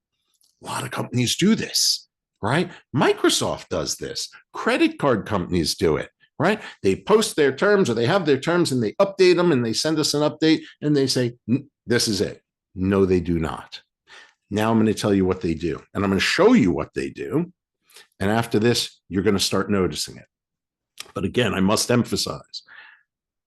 A lot of companies do this, right? Microsoft does this. Credit card companies do it, right? They post their terms or they have their terms and they update them and they send us an update and they say, this is it. No, they do not. Now I'm going to tell you what they do and I'm going to show you what they do. And after this, you're going to start noticing it. But again, I must emphasize,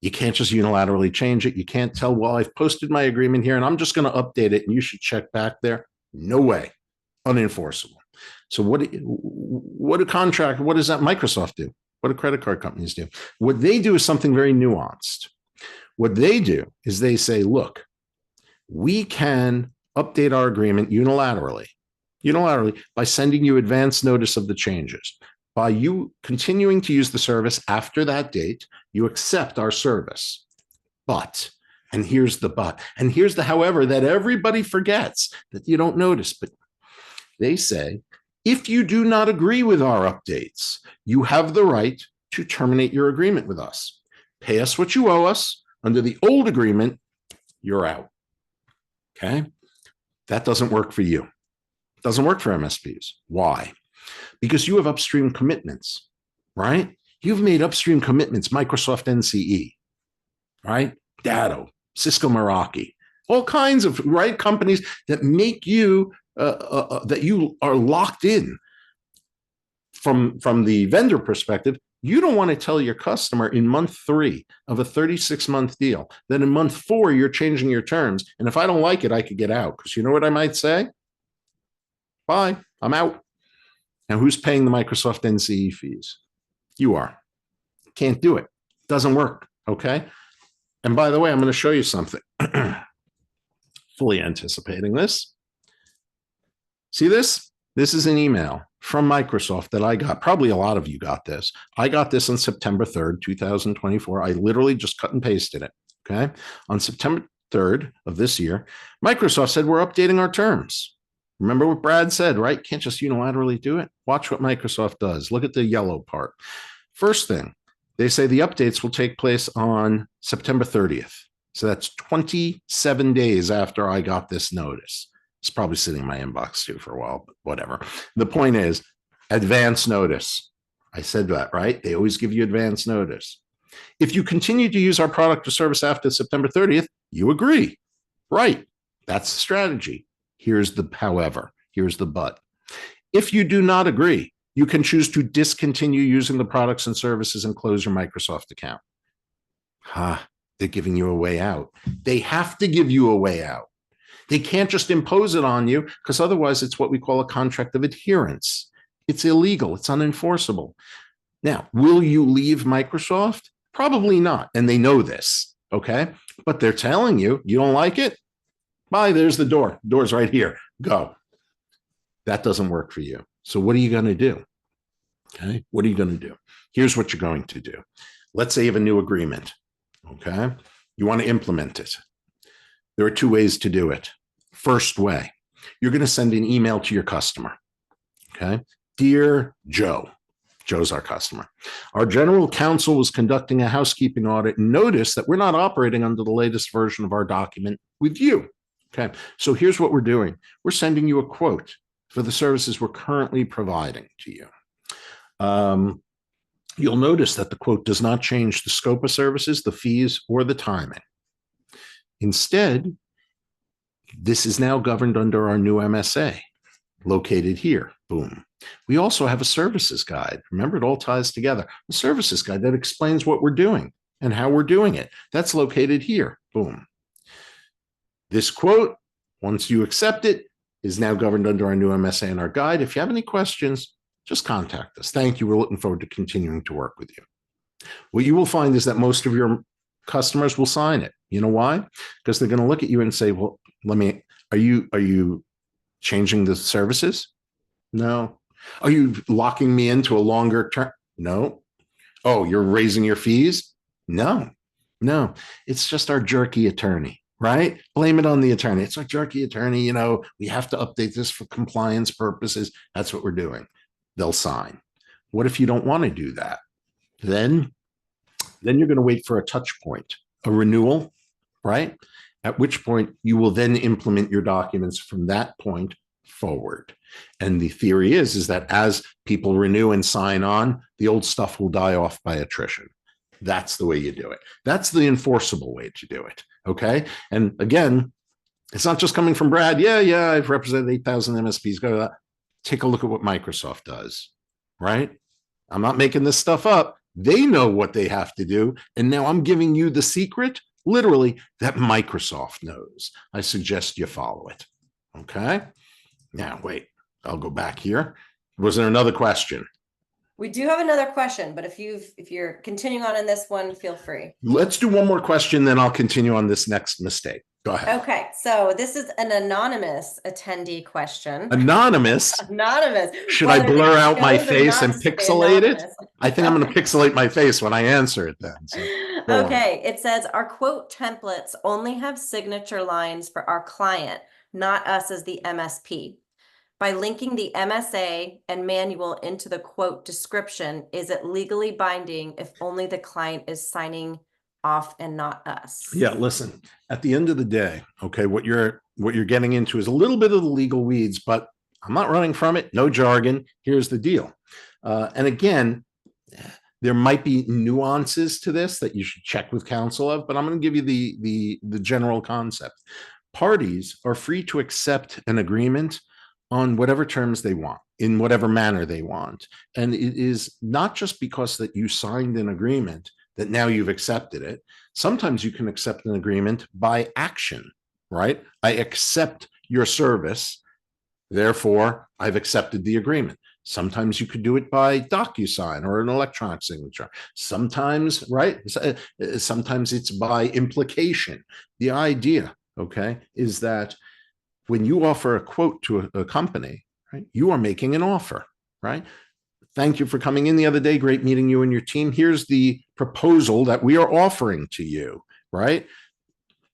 you can't just unilaterally change it. You can't tell, well, I've posted my agreement here and I'm just going to update it and you should check back there. No way. Unenforceable. So what does that Microsoft do? What do credit card companies do? What they do is something very nuanced. What they do is they say, look, we can update our agreement unilaterally by sending you advance notice of the changes. By you continuing to use the service after that date, you accept our service. But, and here's the but, and here's the however that everybody forgets that you don't notice, but they say, if you do not agree with our updates, you have the right to terminate your agreement with us. Pay us what you owe us. Under the old agreement, you're out. Okay? That doesn't work for you. It doesn't work for MSPs. Why? Because you have upstream commitments, right? You've made upstream commitments, Microsoft NCE, right? Datto, Cisco Meraki, all kinds of right companies that make you that you are locked in from the vendor perspective. You don't want to tell your customer in month 3 of a 36-month deal that in month 4 you're changing your terms, and if I don't like it, I could get out. Because you know what I might say? Bye, I'm out. Now, who's paying the Microsoft NCE fees? You are. Can't do it. Doesn't work. Okay. And by the way, I'm going to show you something. Fully anticipating this. See this? This is an email from Microsoft that I got. Probably a lot of you got this. I got this on September 3rd, 2024. I literally just cut and pasted it. Okay. On September 3rd of this year, Microsoft said, we're updating our terms. Remember what Brad said, right? Can't just unilaterally do it. Watch what Microsoft does. Look at the yellow part. First thing, they say the updates will take place on September 30th. So that's 27 days after I got this notice. It's probably sitting in my inbox too for a while, but whatever. The point is, advance notice. I said that, right? They always give you advance notice. If you continue to use our product or service after September 30th, you agree. Right. That's the strategy. Here's the however. Here's the but. If you do not agree, you can choose to discontinue using the products and services and close your Microsoft account. They're giving you a way out. They have to give you a way out. They can't just impose it on you because otherwise it's what we call a contract of adherence. It's illegal. It's unenforceable. Now, will you leave Microsoft? Probably not. And they know this. Okay. But they're telling you, you don't like it? Bye. There's the door. Door's right here. Go. That doesn't work for you. So what are you going to do? Okay. What are you going to do? Here's what you're going to do. Let's say you have a new agreement. Okay. You want to implement it. There are two ways to do it. First way, you're going to send an email to your customer. Okay. Dear Joe, Joe's our customer. Our general counsel was conducting a housekeeping audit and noticed that we're not operating under the latest version of our document with you. Okay. So here's what we're doing. We're sending you a quote for the services we're currently providing to you. You'll notice that the quote does not change the scope of services, the fees, or the timing. Instead, this is now governed under our new MSA, located here. Boom. We also have a services guide. Remember, it all ties together. A services guide that explains what we're doing and how we're doing it. That's located here. Boom. This quote, once you accept it, is now governed under our new MSA and our guide. If you have any questions, just contact us. Thank you. We're looking forward to continuing to work with you. What you will find is that most of your customers will sign it. You know why? Because they're going to look at you and say, well, are you changing the services? No. Are you locking me into a longer term? No. Oh, you're raising your fees? No. It's just our jerky attorney, right? Blame it on the attorney. It's our jerky attorney. We have to update this for compliance purposes. That's what we're doing. They'll sign. What if you don't want to do that? Then you're going to wait for a touch point, a renewal, right? At which point you will then implement your documents from that point forward. And the theory is that as people renew and sign on, the old stuff will die off by attrition. That's the way you do it. That's the enforceable way to do it. Okay. And again, it's not just coming from Brad. Yeah, I've represented 8,000 MSPs. Go to that. Take a look at what Microsoft does, right? I'm not making this stuff up. They know what they have to do. And now I'm giving you the secret, literally, that Microsoft knows. I suggest you follow it. Okay. Now, wait, I'll go back here. Was there another question? We do have another question, but if you're continuing on in this one, feel free. Let's do one more question, then I'll continue on this next mistake. Go ahead. Okay, so this is an anonymous attendee question. Anonymous? Anonymous. Should I blur out my face and pixelate it? I think I'm going to pixelate my face when I answer it then. So, okay, it says our quote templates only have signature lines for our client, not us as the MSP. By linking the MSA and manual into the quote description, is it legally binding if only the client is signing off and not us? Yeah, listen, at the end of the day, okay, what you're getting into is a little bit of the legal weeds, but I'm not running from it. No jargon. Here's the deal. And again, there might be nuances to this that you should check with counsel of, but I'm going to give you the general concept. Parties are free to accept an agreement on whatever terms they want, in whatever manner they want. And it is not just because that you signed an agreement that now you've accepted it. Sometimes you can accept an agreement by action, right? I accept your service, therefore I've accepted the agreement. Sometimes you could do it by DocuSign or an electronic signature. Sometimes, right? Sometimes it's by implication. The idea, okay, is that when you offer a quote to a company, right, you are making an offer, right? Thank you for coming in the other day. Great meeting you and your team. Here's the proposal that we are offering to you, right?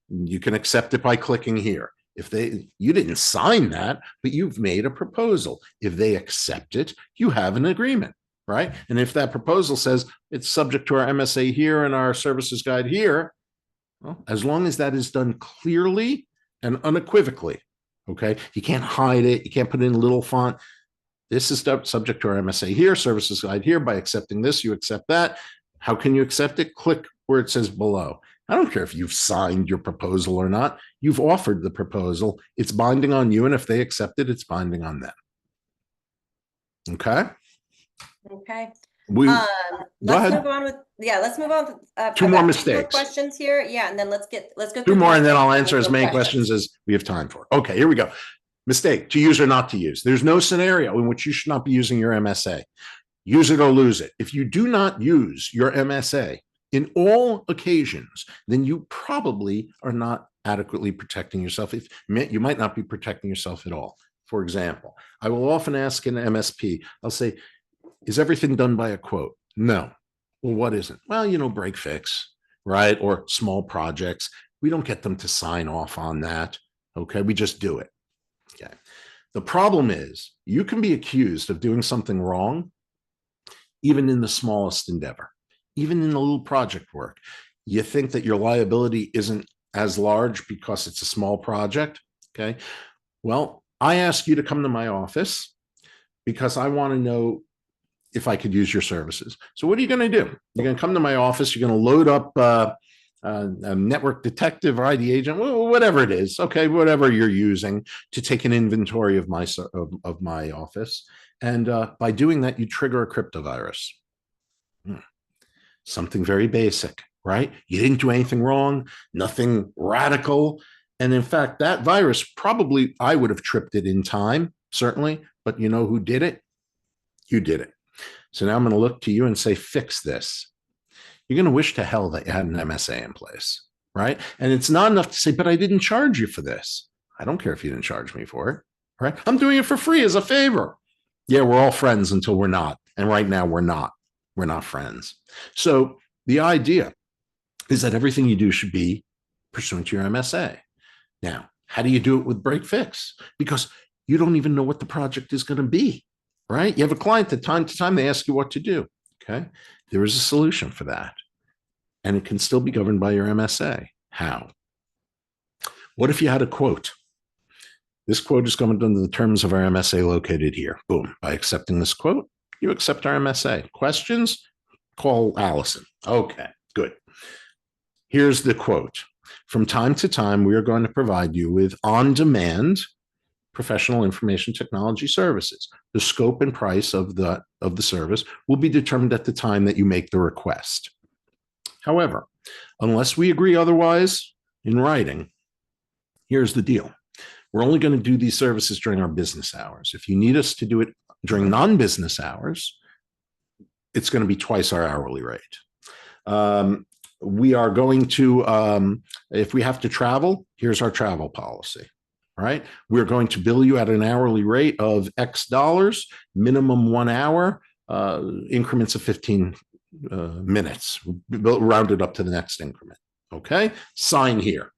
You can accept it by clicking here. If you didn't sign that, but you've made a proposal. If they accept it, you have an agreement, right? And if that proposal says it's subject to our MSA here and our services guide here, well, as long as that is done clearly and unequivocally, okay? You can't hide it. You can't put it in little font. This is subject to our MSA here, services guide here. By accepting this, you accept that. How can you accept it? Click where it says below. I don't care if you've signed your proposal or not. You've offered the proposal. It's binding on you. And if they accept it, it's binding on them. Okay? Okay. Let's move on with two more mistakes. Questions here. Yeah, and then let's go two more, and then I'll answer as many questions as we have time for. Okay, here we go. Mistake, to use or not to use. There's no scenario in which you should not be using your MSA. use it or lose it. If you do not use your MSA in all occasions, then you probably are not adequately protecting yourself. If you might not be protecting yourself at all. For example, I will often ask an MSP, I'll say, is everything done by a quote? No. Well, what isn't? Well, break fix, right? Or small projects. We don't get them to sign off on that. Okay. We just do it. Okay. The problem is you can be accused of doing something wrong, even in the smallest endeavor, even in a little project work. You think that your liability isn't as large because it's a small project. Okay. Well, I ask you to come to my office because I want to know if I could use your services. So what are you going to do? You're going to come to my office. You're going to load up a network detective or ID agent, whatever it is. Okay, whatever you're using to take an inventory of my office. And by doing that, you trigger a cryptovirus. Something very basic, right? You didn't do anything wrong, nothing radical. And in fact, that virus probably, I would have tripped it in time, certainly. But you know who did it? You did it. So now I'm going to look to you and say, fix this. You're going to wish to hell that you had an MSA in place, right? And it's not enough to say, but I didn't charge you for this. I don't care if you didn't charge me for it, right? I'm doing it for free as a favor. Yeah, we're all friends until we're not. And right now we're not. We're not friends. So the idea is that everything you do should be pursuant to your MSA. Now, how do you do it with break fix? Because you don't even know what the project is going to be, right? You have a client that time to time, they ask you what to do. Okay. There is a solution for that. And it can still be governed by your MSA. How? What if you had a quote? This quote is governed under the terms of our MSA located here. Boom. By accepting this quote, you accept our MSA. Questions? Call Allison. Okay, good. Here's the quote. From time to time, we are going to provide you with on-demand professional information technology services. The scope and price of the service will be determined at the time that you make the request. However, unless we agree otherwise in writing, here's the deal. We're only going to do these services during our business hours. If you need us to do it during non-business hours, it's going to be twice our hourly rate. We are going to, if we have to travel, here's our travel policy. Right? We're going to bill you at an hourly rate of X dollars, minimum 1 hour, increments of 15 minutes, rounded up to the next increment. Okay? Sign here.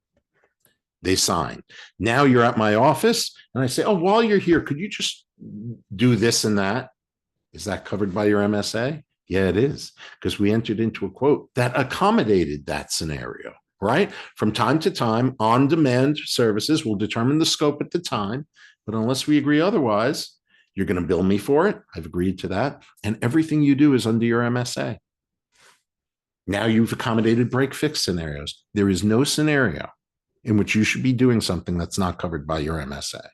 They sign. Now you're at my office and I say, oh, while you're here, could you just do this and that? Is that covered by your MSA? Yeah, it is, because we entered into a quote that accommodated that scenario. Right? From time to time, on-demand services will determine the scope at the time, but unless we agree otherwise, you're going to bill me for it. I've agreed to that. And everything you do is under your MSA. Now you've accommodated break fix scenarios. There is no scenario in which you should be doing something that's not covered by your MSA.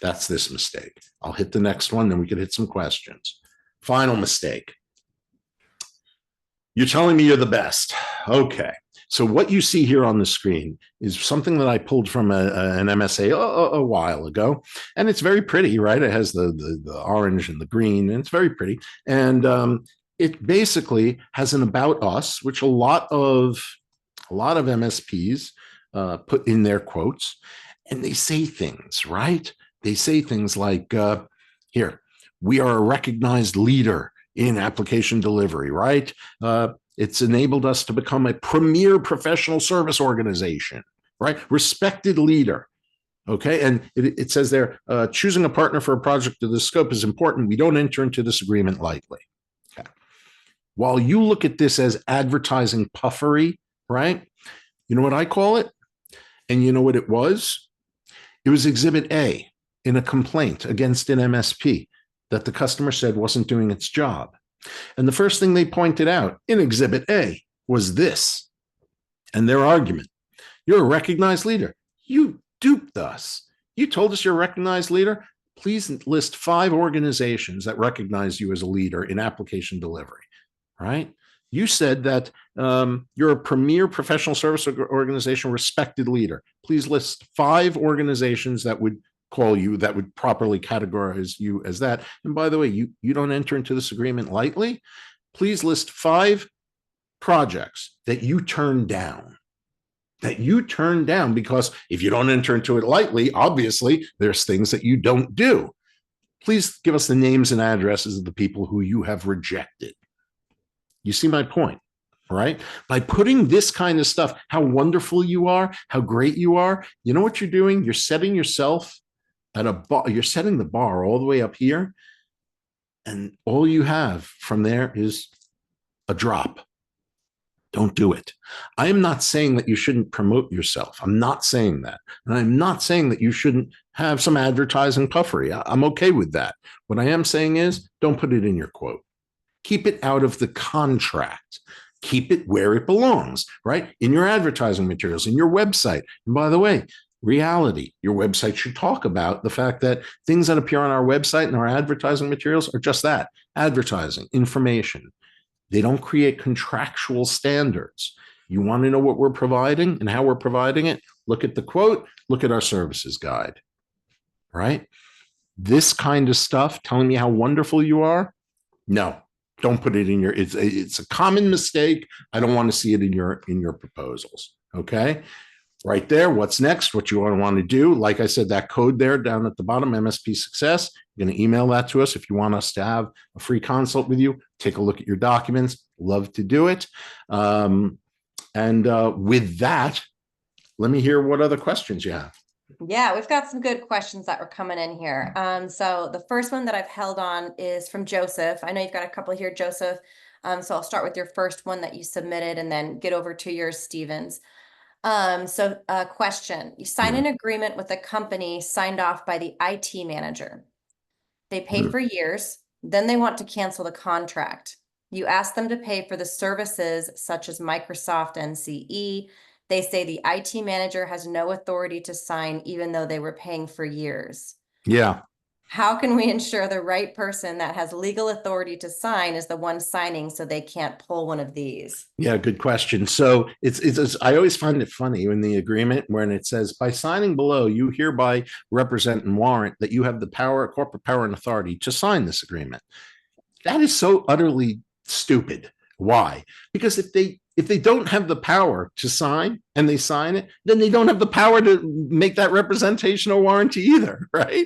That's this mistake. I'll hit the next one, then we could hit some questions. Final mistake. You're telling me you're the best. Okay. So what you see here on the screen is something that I pulled from an MSA a while ago. And it's very pretty, right? It has the orange and the green, and it's very pretty. And it basically has an about us, which a lot of MSPs put in their quotes. And they say things, right? They say things like, here, we are a recognized leader in application delivery, right? It's enabled us to become a premier professional service organization, right? Respected leader. Okay. And it says there, choosing a partner for a project of this scope is important. We don't enter into this agreement lightly. Okay. While you look at this as advertising puffery, right? You know what I call it? And you know what it was? It was Exhibit A in a complaint against an MSP that the customer said wasn't doing its job. And the first thing they pointed out in Exhibit A was this, and their argument. You're a recognized leader. You duped us. You told us you're a recognized leader. Please list 5 organizations that recognize you as a leader in application delivery, right? You said that you're a premier professional service organization, respected leader. Please list 5 organizations that would call you, that would properly categorize you as that. And by the way, you don't enter into this agreement lightly. Please list 5 projects that you turn down. That you turn down, because if you don't enter into it lightly, obviously there's things that you don't do. Please give us the names and addresses of the people who you have rejected. You see my point, right? By putting this kind of stuff, how wonderful you are, how great you are, you know what you're doing? You're setting yourself at a bar, you're setting the bar all the way up here, and all you have from there is a drop. Don't do it. I am not saying that you shouldn't promote yourself. I'm not saying that. And I'm not saying that you shouldn't have some advertising puffery. I'm okay with that. What I am saying is, don't put it in your quote. Keep it out of the contract. Keep it where it belongs, right? In your advertising materials, in your website. And by the way, reality, your website should talk about the fact that things that appear on our website and our advertising materials are just that, advertising, information. They don't create contractual standards. You want to know what we're providing and how we're providing it? Look at the quote, look at our services guide, right? This kind of stuff, telling me how wonderful you are, no, don't put it in your, it's a common mistake. I don't want to see it in your proposals. Okay. Right there. What's next? What you want to do? Like I said, that code there down at the bottom, MSP success. You're going to email that to us if you want us to have a free consult with you. Take a look at your documents. Love to do it. With that, let me hear what other questions you have. Yeah, we've got some good questions that were coming in here. So the first one that I've held on is from Joseph. I know you've got a couple here, Joseph. So I'll start with your first one that you submitted and then get over to yours, Stevens. Question, you sign an agreement with a company signed off by the IT manager. They pay for years, then they want to cancel the contract. You ask them to pay for the services such as Microsoft NCE. They say the IT manager has no authority to sign even though they were paying for years. Yeah. How can we ensure the right person that has legal authority to sign is the one signing so they can't pull one of these? Yeah, good question. So it's I always find it funny in the agreement when it says, by signing below, you hereby represent and warrant that you have the power, corporate power and authority to sign this agreement. That is so utterly stupid. Why? Because if they don't have the power to sign and they sign it, then they don't have the power to make that representation or warranty either, right?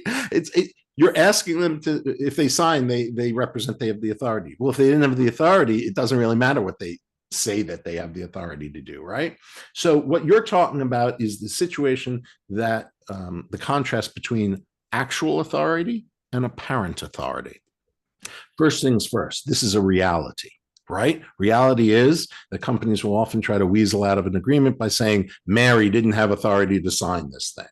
You're asking them to, if they sign, they represent, they have the authority. Well, if they didn't have the authority, it doesn't really matter what they say that they have the authority to do, right? So what you're talking about is the situation that the contrast between actual authority and apparent authority. First things first, this is a reality, right? Reality is that companies will often try to weasel out of an agreement by saying, Mary didn't have authority to sign this thing.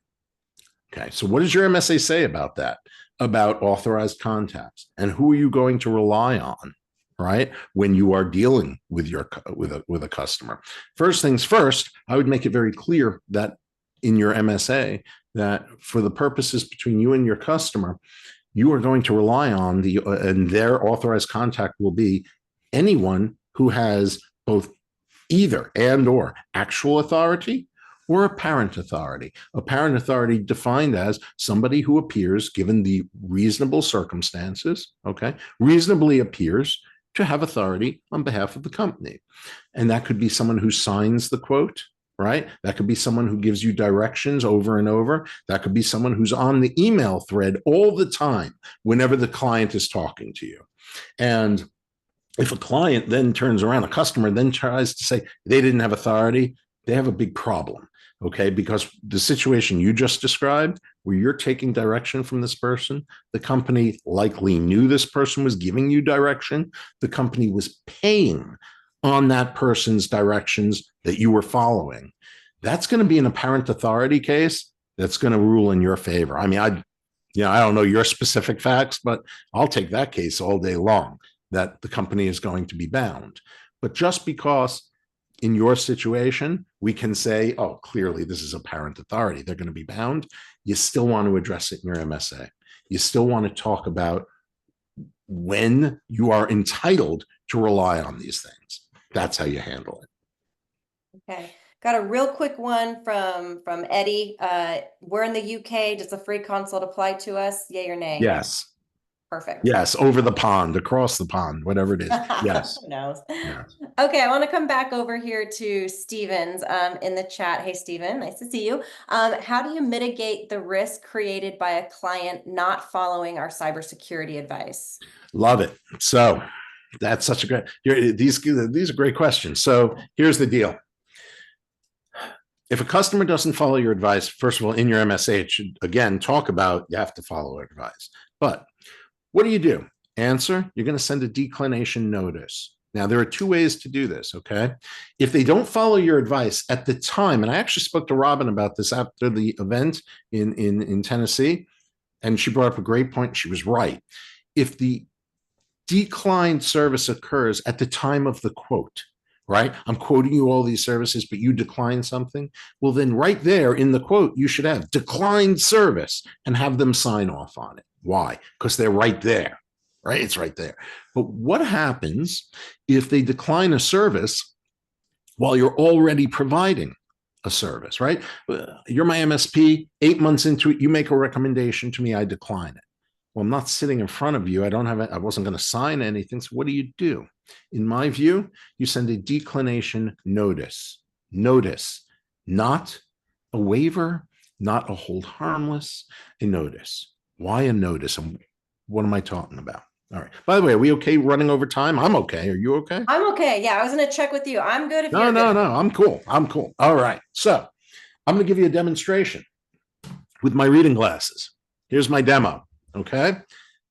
Okay, so what does your MSA say about that? About authorized contacts, and who are you going to rely on, right? When you are dealing with with a customer. First things first, I would make it very clear that in your MSA that for the purposes between you and your customer, you are going to rely on and their authorized contact will be anyone who has both either and or actual authority or apparent authority. Apparent authority defined as somebody who appears, given the reasonable circumstances, okay, reasonably appears to have authority on behalf of the company. And that could be someone who signs the quote, right? That could be someone who gives you directions over and over. That could be someone who's on the email thread all the time whenever the client is talking to you. And if a client then turns around, a customer then tries to say they didn't have authority, they have a big problem, okay? Because the situation you just described, where you're taking direction from this person, the company likely knew this person was giving you direction. The company was paying on that person's directions that you were following. That's going to be an apparent authority case that's going to rule in your favor. I mean, I don't know your specific facts, but I'll take that case all day long, that the company is going to be bound. But just because in your situation, we can say, oh, clearly this is apparent authority, they're going to be bound, you still want to address it in your MSA. You still want to talk about when you are entitled to rely on these things. That's how you handle it. Okay. Got a real quick one from Eddie. We're in the UK. Does a free consult apply to us? Yay or nay? Yes. Perfect. Yes. Over the pond, across the pond, whatever it is. Yes. Who knows? Yes. Okay, I want to come back over here to Stevens in the chat. Hey, Steven, nice to see you. How do you mitigate the risk created by a client not following our cybersecurity advice? Love it. So that's such a great, these are great questions. So here's the deal. If a customer doesn't follow your advice, first of all, in your MSH, again, talk about you have to follow advice. But what do? Answer, you're going to send a declination notice. Now, there are two ways to do this, okay? If they don't follow your advice at the time, and I actually spoke to Robin about this after the event in Tennessee, and she brought up a great point. She was right. If the declined service occurs at the time of the quote, right? I'm quoting you all these services, but you decline something. Well, then right there in the quote, you should have declined service and have them sign off on it. Why? Because they're right there, right? It's right there. But what happens if they decline a service while you're already providing a service, right? You're my MSP, 8 months into it, you make a recommendation to me, I decline it. Well, I'm not sitting in front of you. I wasn't going to sign anything. So what do? In my view, you send a declination notice. Notice, not a waiver, not a hold harmless, a notice. Why a notice? And what am I talking about? All right. By the way, are we okay running over time? I'm okay. Are you okay? I'm okay. Yeah, I was going to check with you. I'm good if No, you're no, good. no. I'm cool. I'm cool. All right. So I'm going to give you a demonstration with my reading glasses. Here's my demo. Okay.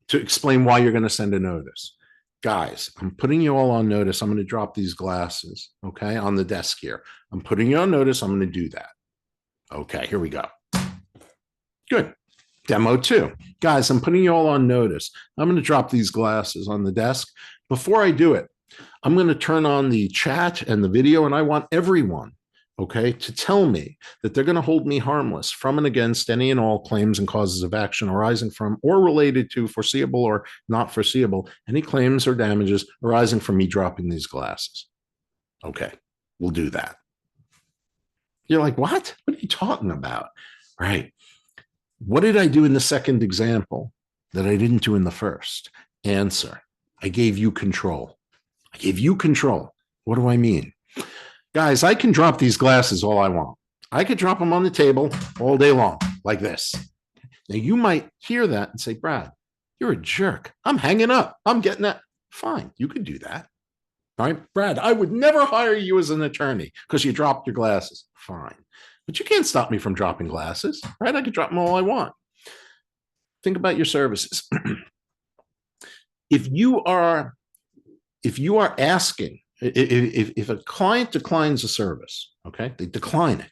To explain why you're going to send a notice. Guys, I'm putting you all on notice. I'm going to drop these glasses, okay, on the desk here. I'm putting you on notice. I'm going to do that. Okay, here we go. Good. Demo 2. Guys, I'm putting you all on notice. I'm going to drop these glasses on the desk. Before I do it, I'm going to turn on the chat and the video, and I want everyone, okay, to tell me that they're going to hold me harmless from and against any and all claims and causes of action arising from or related to foreseeable or not foreseeable, any claims or damages arising from me dropping these glasses. Okay, we'll do that. You're like, what? What are you talking about? Right. What did I do in the second example that I didn't do in the first? Answer, I gave you control. I gave you control. What do I mean? Guys, I can drop these glasses all I want. I could drop them on the table all day long, like this. Now, you might hear that and say, Brad, you're a jerk. I'm hanging up. I'm getting that. Fine, you could do that. All right, Brad, I would never hire you as an attorney because you dropped your glasses. Fine. But you can't stop me from dropping glasses, right? I can drop them all I want. Think about your services. if you are asking, if a client declines a service, okay, they decline it,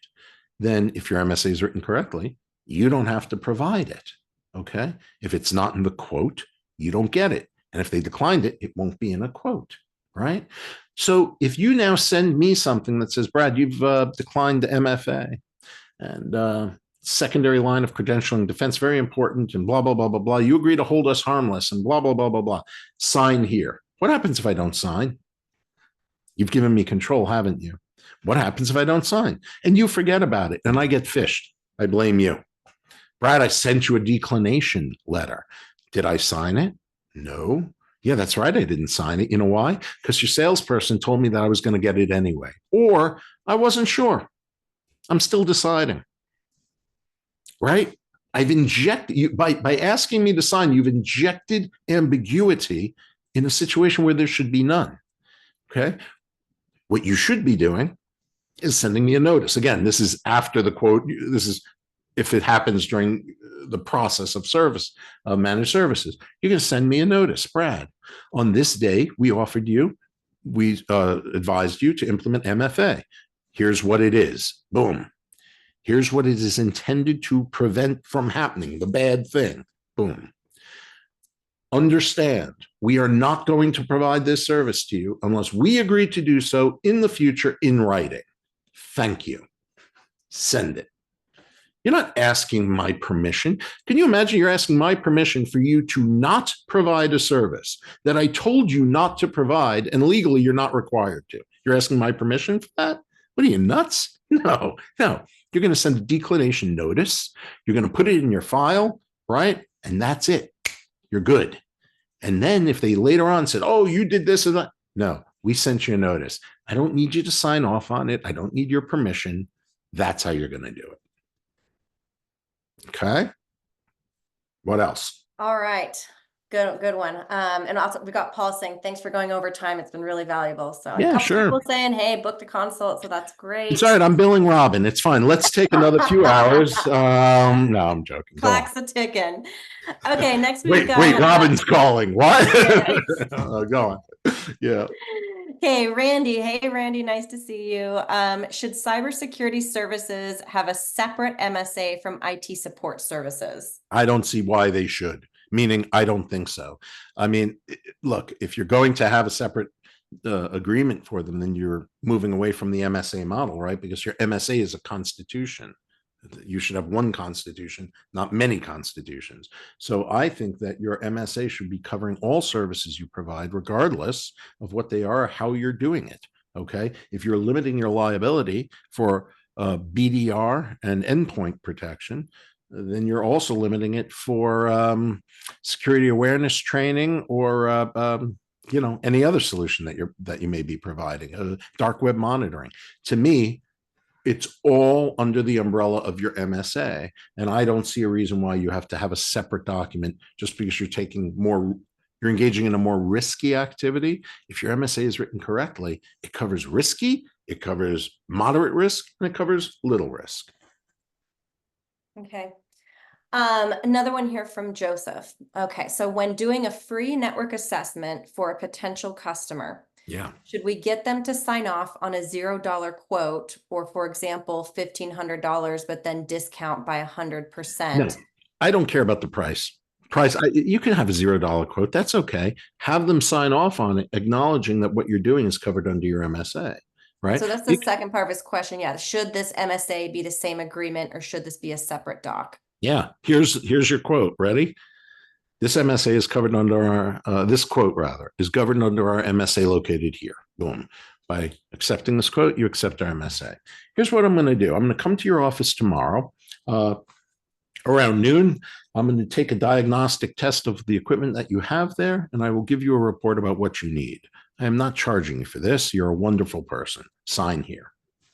then if your MSA is written correctly, you don't have to provide it, okay? If it's not in the quote, you don't get it. And if they declined it, it won't be in a quote, right? So if you now send me something that says, Brad, you've declined the MFA, and secondary line of credentialing defense, very important, and blah, blah, blah, blah, blah. You agree to hold us harmless and blah, blah, blah, blah, blah. Sign here. What happens if I don't sign? You've given me control, haven't you? What happens if I don't sign? And you forget about it and I get fished. I blame you. Brad, I sent you a declination letter. Did I sign it? No. Yeah, that's right. I didn't sign it. You know why? Because your salesperson told me that I was going to get it anyway. Or I wasn't sure. I'm still deciding. Right? I've injected you by asking me to sign, you've injected ambiguity in a situation where there should be none. Okay. What you should be doing is sending me a notice. Again, this is after the quote. This is if it happens during the process of service, managed services. You're going to send me a notice. Brad, on this day, we advised you to implement MFA. Here's what it is. Boom. Here's what it is intended to prevent from happening, the bad thing. Boom. Understand, we are not going to provide this service to you unless we agree to do so in the future in writing. Thank you. Send it. You're not asking my permission. Can you imagine you're asking my permission for you to not provide a service that I told you not to provide and legally you're not required to? You're asking my permission for that? What are you, nuts? No, no. You're going to send a declination notice. You're going to put it in your file, right? And that's it. You're good. And then if they later on said, oh, you did this and that, no, we sent you a notice. I don't need you to sign off on it. I don't need your permission. That's how you're going to do it. Okay. What else? All right. Good one. And also we got Paul saying, thanks for going over time. It's been really valuable. So, and a Yeah, couple sure. people saying, hey, booked a consult. So that's It's all great. right. I'm billing Robin. It's fine. Let's take another few hours. No, I'm joking. Go on. Clock's a ticking. Okay, next we've Wait. got Robin's calling. What? yes. Go on. Yeah. Okay, Randy. Hey, Randy, nice to see you. Should cybersecurity services have a separate MSA from IT support services? I don't see why they should, meaning I don't think so. I mean, look, if you're going to have a separate agreement for them, then you're moving away from the MSA model, right? Because your MSA is a constitution. You should have one constitution, not many constitutions. So I think that your MSA should be covering all services you provide, regardless of what they are, or how you're doing it. Okay. If you're limiting your liability for BDR and endpoint protection, then you're also limiting it for security awareness training or any other solution that you may be providing, dark web monitoring. To me, it's all under the umbrella of your MSA, and I don't see a reason why you have to have a separate document just because you're engaging in a more risky activity. If your MSA is written correctly, it covers risky, it covers moderate risk, and it covers little risk. Okay. Another one here from Joseph. Okay, so when doing a free network assessment for a potential customer, Yeah. should we get them to sign off on a $0 quote, or for example, $1,500, but then discount by 100%? No, I don't care about the price. You can have a $0 quote. That's okay. Have them sign off on it, acknowledging that what you're doing is covered under your MSA, right? So that's the second part of his question. Yeah, should this MSA be the same agreement, or should this be a separate doc? Yeah. Here's your quote. Ready? This MSA is covered under this quote rather is governed under our MSA located here. Boom. By accepting this quote, you accept our MSA. Here's what I'm going to do. I'm going to come to your office tomorrow around noon. I'm going to take a diagnostic test of the equipment that you have there, and I will give you a report about what you need. I am not charging you for this. You're a wonderful person. Sign here.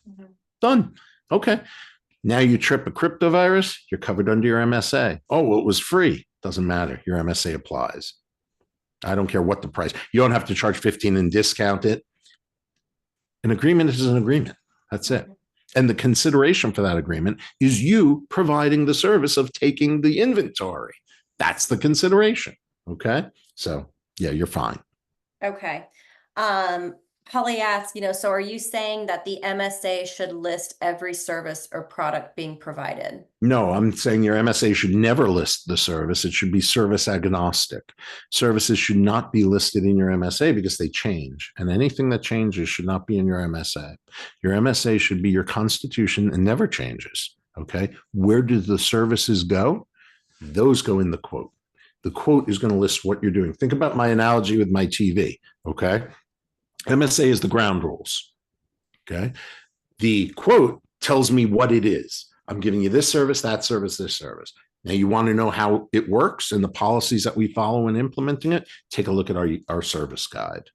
Mm-hmm. Done. Okay. Now you trip a crypto virus, you're covered under your MSA. Oh, well, it was free. Doesn't matter. Your MSA applies. I don't care what the price. You don't have to charge 15 and discount it. An agreement is an agreement. That's it. And the consideration for that agreement is you providing the service of taking the inventory. That's the consideration. Okay. So yeah, you're fine. Okay. Holly asks, so are you saying that the MSA should list every service or product being provided? No, I'm saying your MSA should never list the service. It should be service agnostic. Services should not be listed in your MSA because they change, and anything that changes should not be in your MSA. Your MSA should be your constitution and never changes. Okay. Where do the services go? Those go in the quote. The quote is going to list what you're doing. Think about my analogy with my TV. Okay. MSA is the ground rules. Okay. The quote tells me what it is. I'm giving you this service, that service, this service. Now you want to know how it works and the policies that we follow in implementing it. Take a look at our service guide.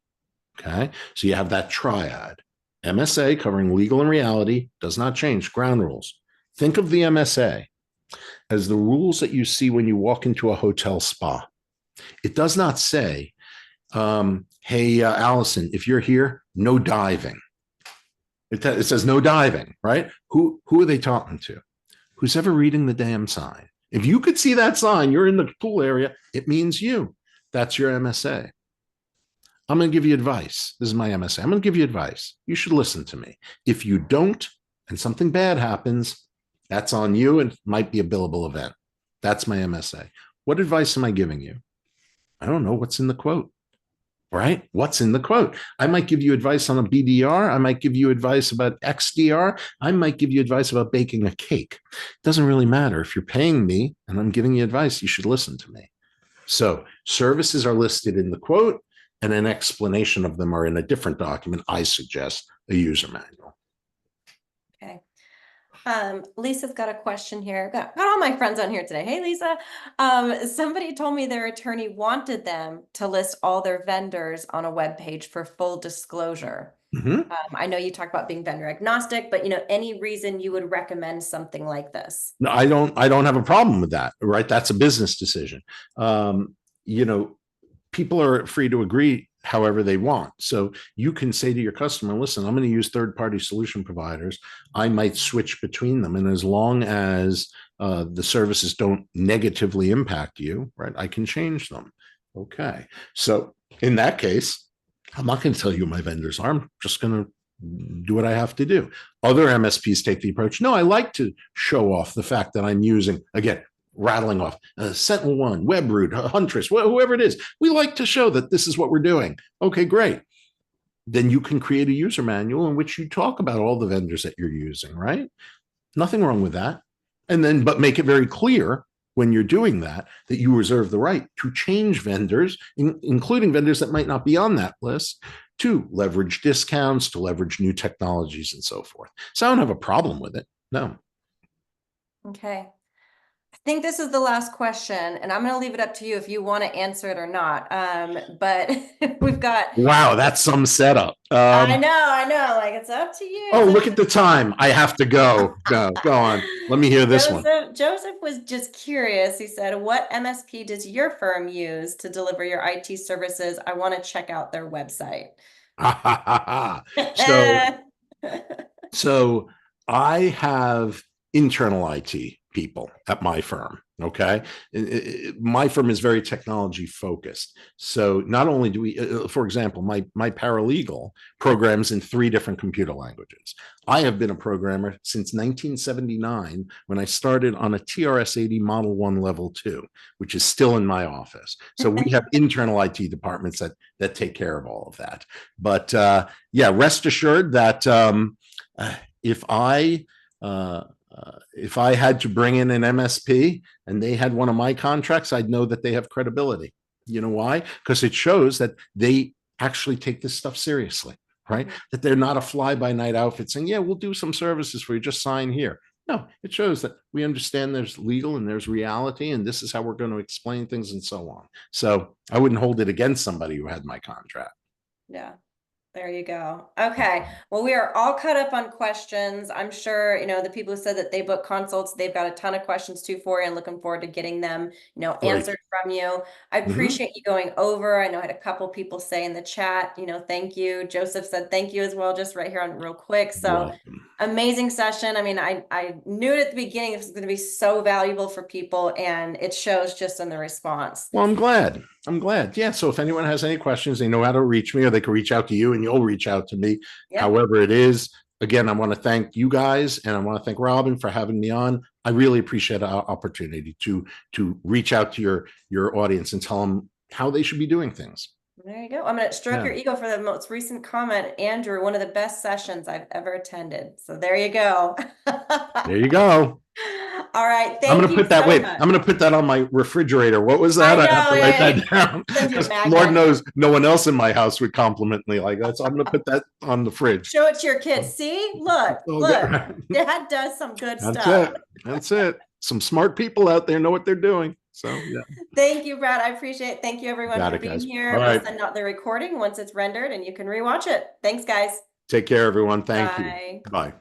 Okay. So you have that triad. MSA covering legal and reality does not change. Ground rules. Think of the MSA as the rules that you see when you walk into a hotel spa. It does not say, hey, Allison, if you're here, no diving. It says no diving, right? Who are they talking to? Who's ever reading the damn sign? If you could see that sign, you're in the pool area, it means you. That's your MSA. I'm going to give you advice. This is my MSA. I'm going to give you advice. You should listen to me. If you don't, and something bad happens, that's on you and might be a billable event. That's my MSA. What advice am I giving you? I don't know what's in the quote. Right? What's in the quote? I might give you advice on a BDR. I might give you advice about XDR. I might give you advice about baking a cake. It doesn't really matter. If you're paying me and I'm giving you advice, you should listen to me. So services are listed in the quote and an explanation of them are in a different document. I suggest a user manual. Okay. Lisa's got a question here. Got all my friends on here today. Hey, Lisa. Somebody told me their attorney wanted them to list all their vendors on a web page for full disclosure. Mhm. I know you talked about being vendor agnostic, but any reason you would recommend something like this? No, I don't have a problem with that, right? That's a business decision. Um, you know, people are free to agree however they want. So you can say to your customer, listen, I'm going to use third-party solution providers. I might switch between them. And as long as the services don't negatively impact you, right, I can change them. Okay. So in that case, I'm not going to tell you who my vendors are. I'm just going to do what I have to do. Other MSPs take the approach, no, I like to show off the fact that I'm using, again, rattling off SentinelOne, WebRoot, Huntress, whoever it is. We like to show that this is what we're doing. Okay, great. Then you can create a user manual in which you talk about all the vendors that you're using, right? Nothing wrong with that. And then, but make it very clear when you're doing that, that you reserve the right to change vendors, including vendors that might not be on that list, to leverage discounts, to leverage new technologies and so forth. So I don't have a problem with it. No. Okay. I think this is the last question, and I'm going to leave it up to you if you want to answer it or not. But we've got, Wow, that's some setup. I know, like it's up to you. Oh, It's up look to at the time. I have to go. Go on. Let me hear this one. Joseph was just curious. He said, "What MSP does your firm use to deliver your IT services? I want to check out their website." so So I have internal IT people at my firm. Okay. My firm is very technology focused. So not only do we, for example, my paralegal programs in 3 different computer languages. I have been a programmer since 1979 when I started on a TRS-80 Model 1 Level 2, which is still in my office. So we have internal IT departments that take care of all of that. But yeah, rest assured that if I had to bring in an MSP and they had one of my contracts, I'd know that they have credibility. You know why? Because it shows that they actually take this stuff seriously, right? That they're not a fly-by-night outfit saying, yeah, we'll do some services for you, just sign here. No, it shows that we understand there's legal and there's reality, and this is how we're going to explain things and so on. So I wouldn't hold it against somebody who had my contract. Yeah. There you go. Okay. Well, we are all caught up on questions. I'm sure, the people who said that they book consults, they've got a ton of questions too for you and looking forward to getting them, Great. answered from you. I Mhm. appreciate you going over. I know I had a couple people say in the chat, thank you. Joseph said thank you as well, just right here on real quick. So Welcome. amazing session. I mean, I knew it at the beginning it was going to be so valuable for people, and it shows just in the response. Well, I'm glad. I'm glad. Yeah. So if anyone has any questions, they know how to reach me, or they can reach out to you and you'll reach out to me. Yep. However it is. Again, I want to thank you guys and I want to thank Robin for having me on. I really appreciate our opportunity to reach out to your audience and tell them how they should be doing things. There you go. I'm going to stroke Yeah. your ego for the most recent comment. Andrew, one of the best sessions I've ever attended. So there you go. There you go. All right. I'm Thank gonna you put that. so Wait, much. I'm gonna put that on my refrigerator. What was I that? I have know. to write Yeah. that down. Send you a Lord magnet. knows no one else in my house would compliment me like that. So I'm gonna put that on the fridge. Show it to your kids. See, look, look. Dad does some good That's stuff. it. That's it. Some smart people out there know what they're doing. So yeah. Thank you, Brad. I appreciate it. Thank you, everyone, Got for it, being guys. All here. We'll right. send out the recording once it's rendered and you can rewatch it. Thanks, guys. Take care, everyone. Thank you. Bye. Bye.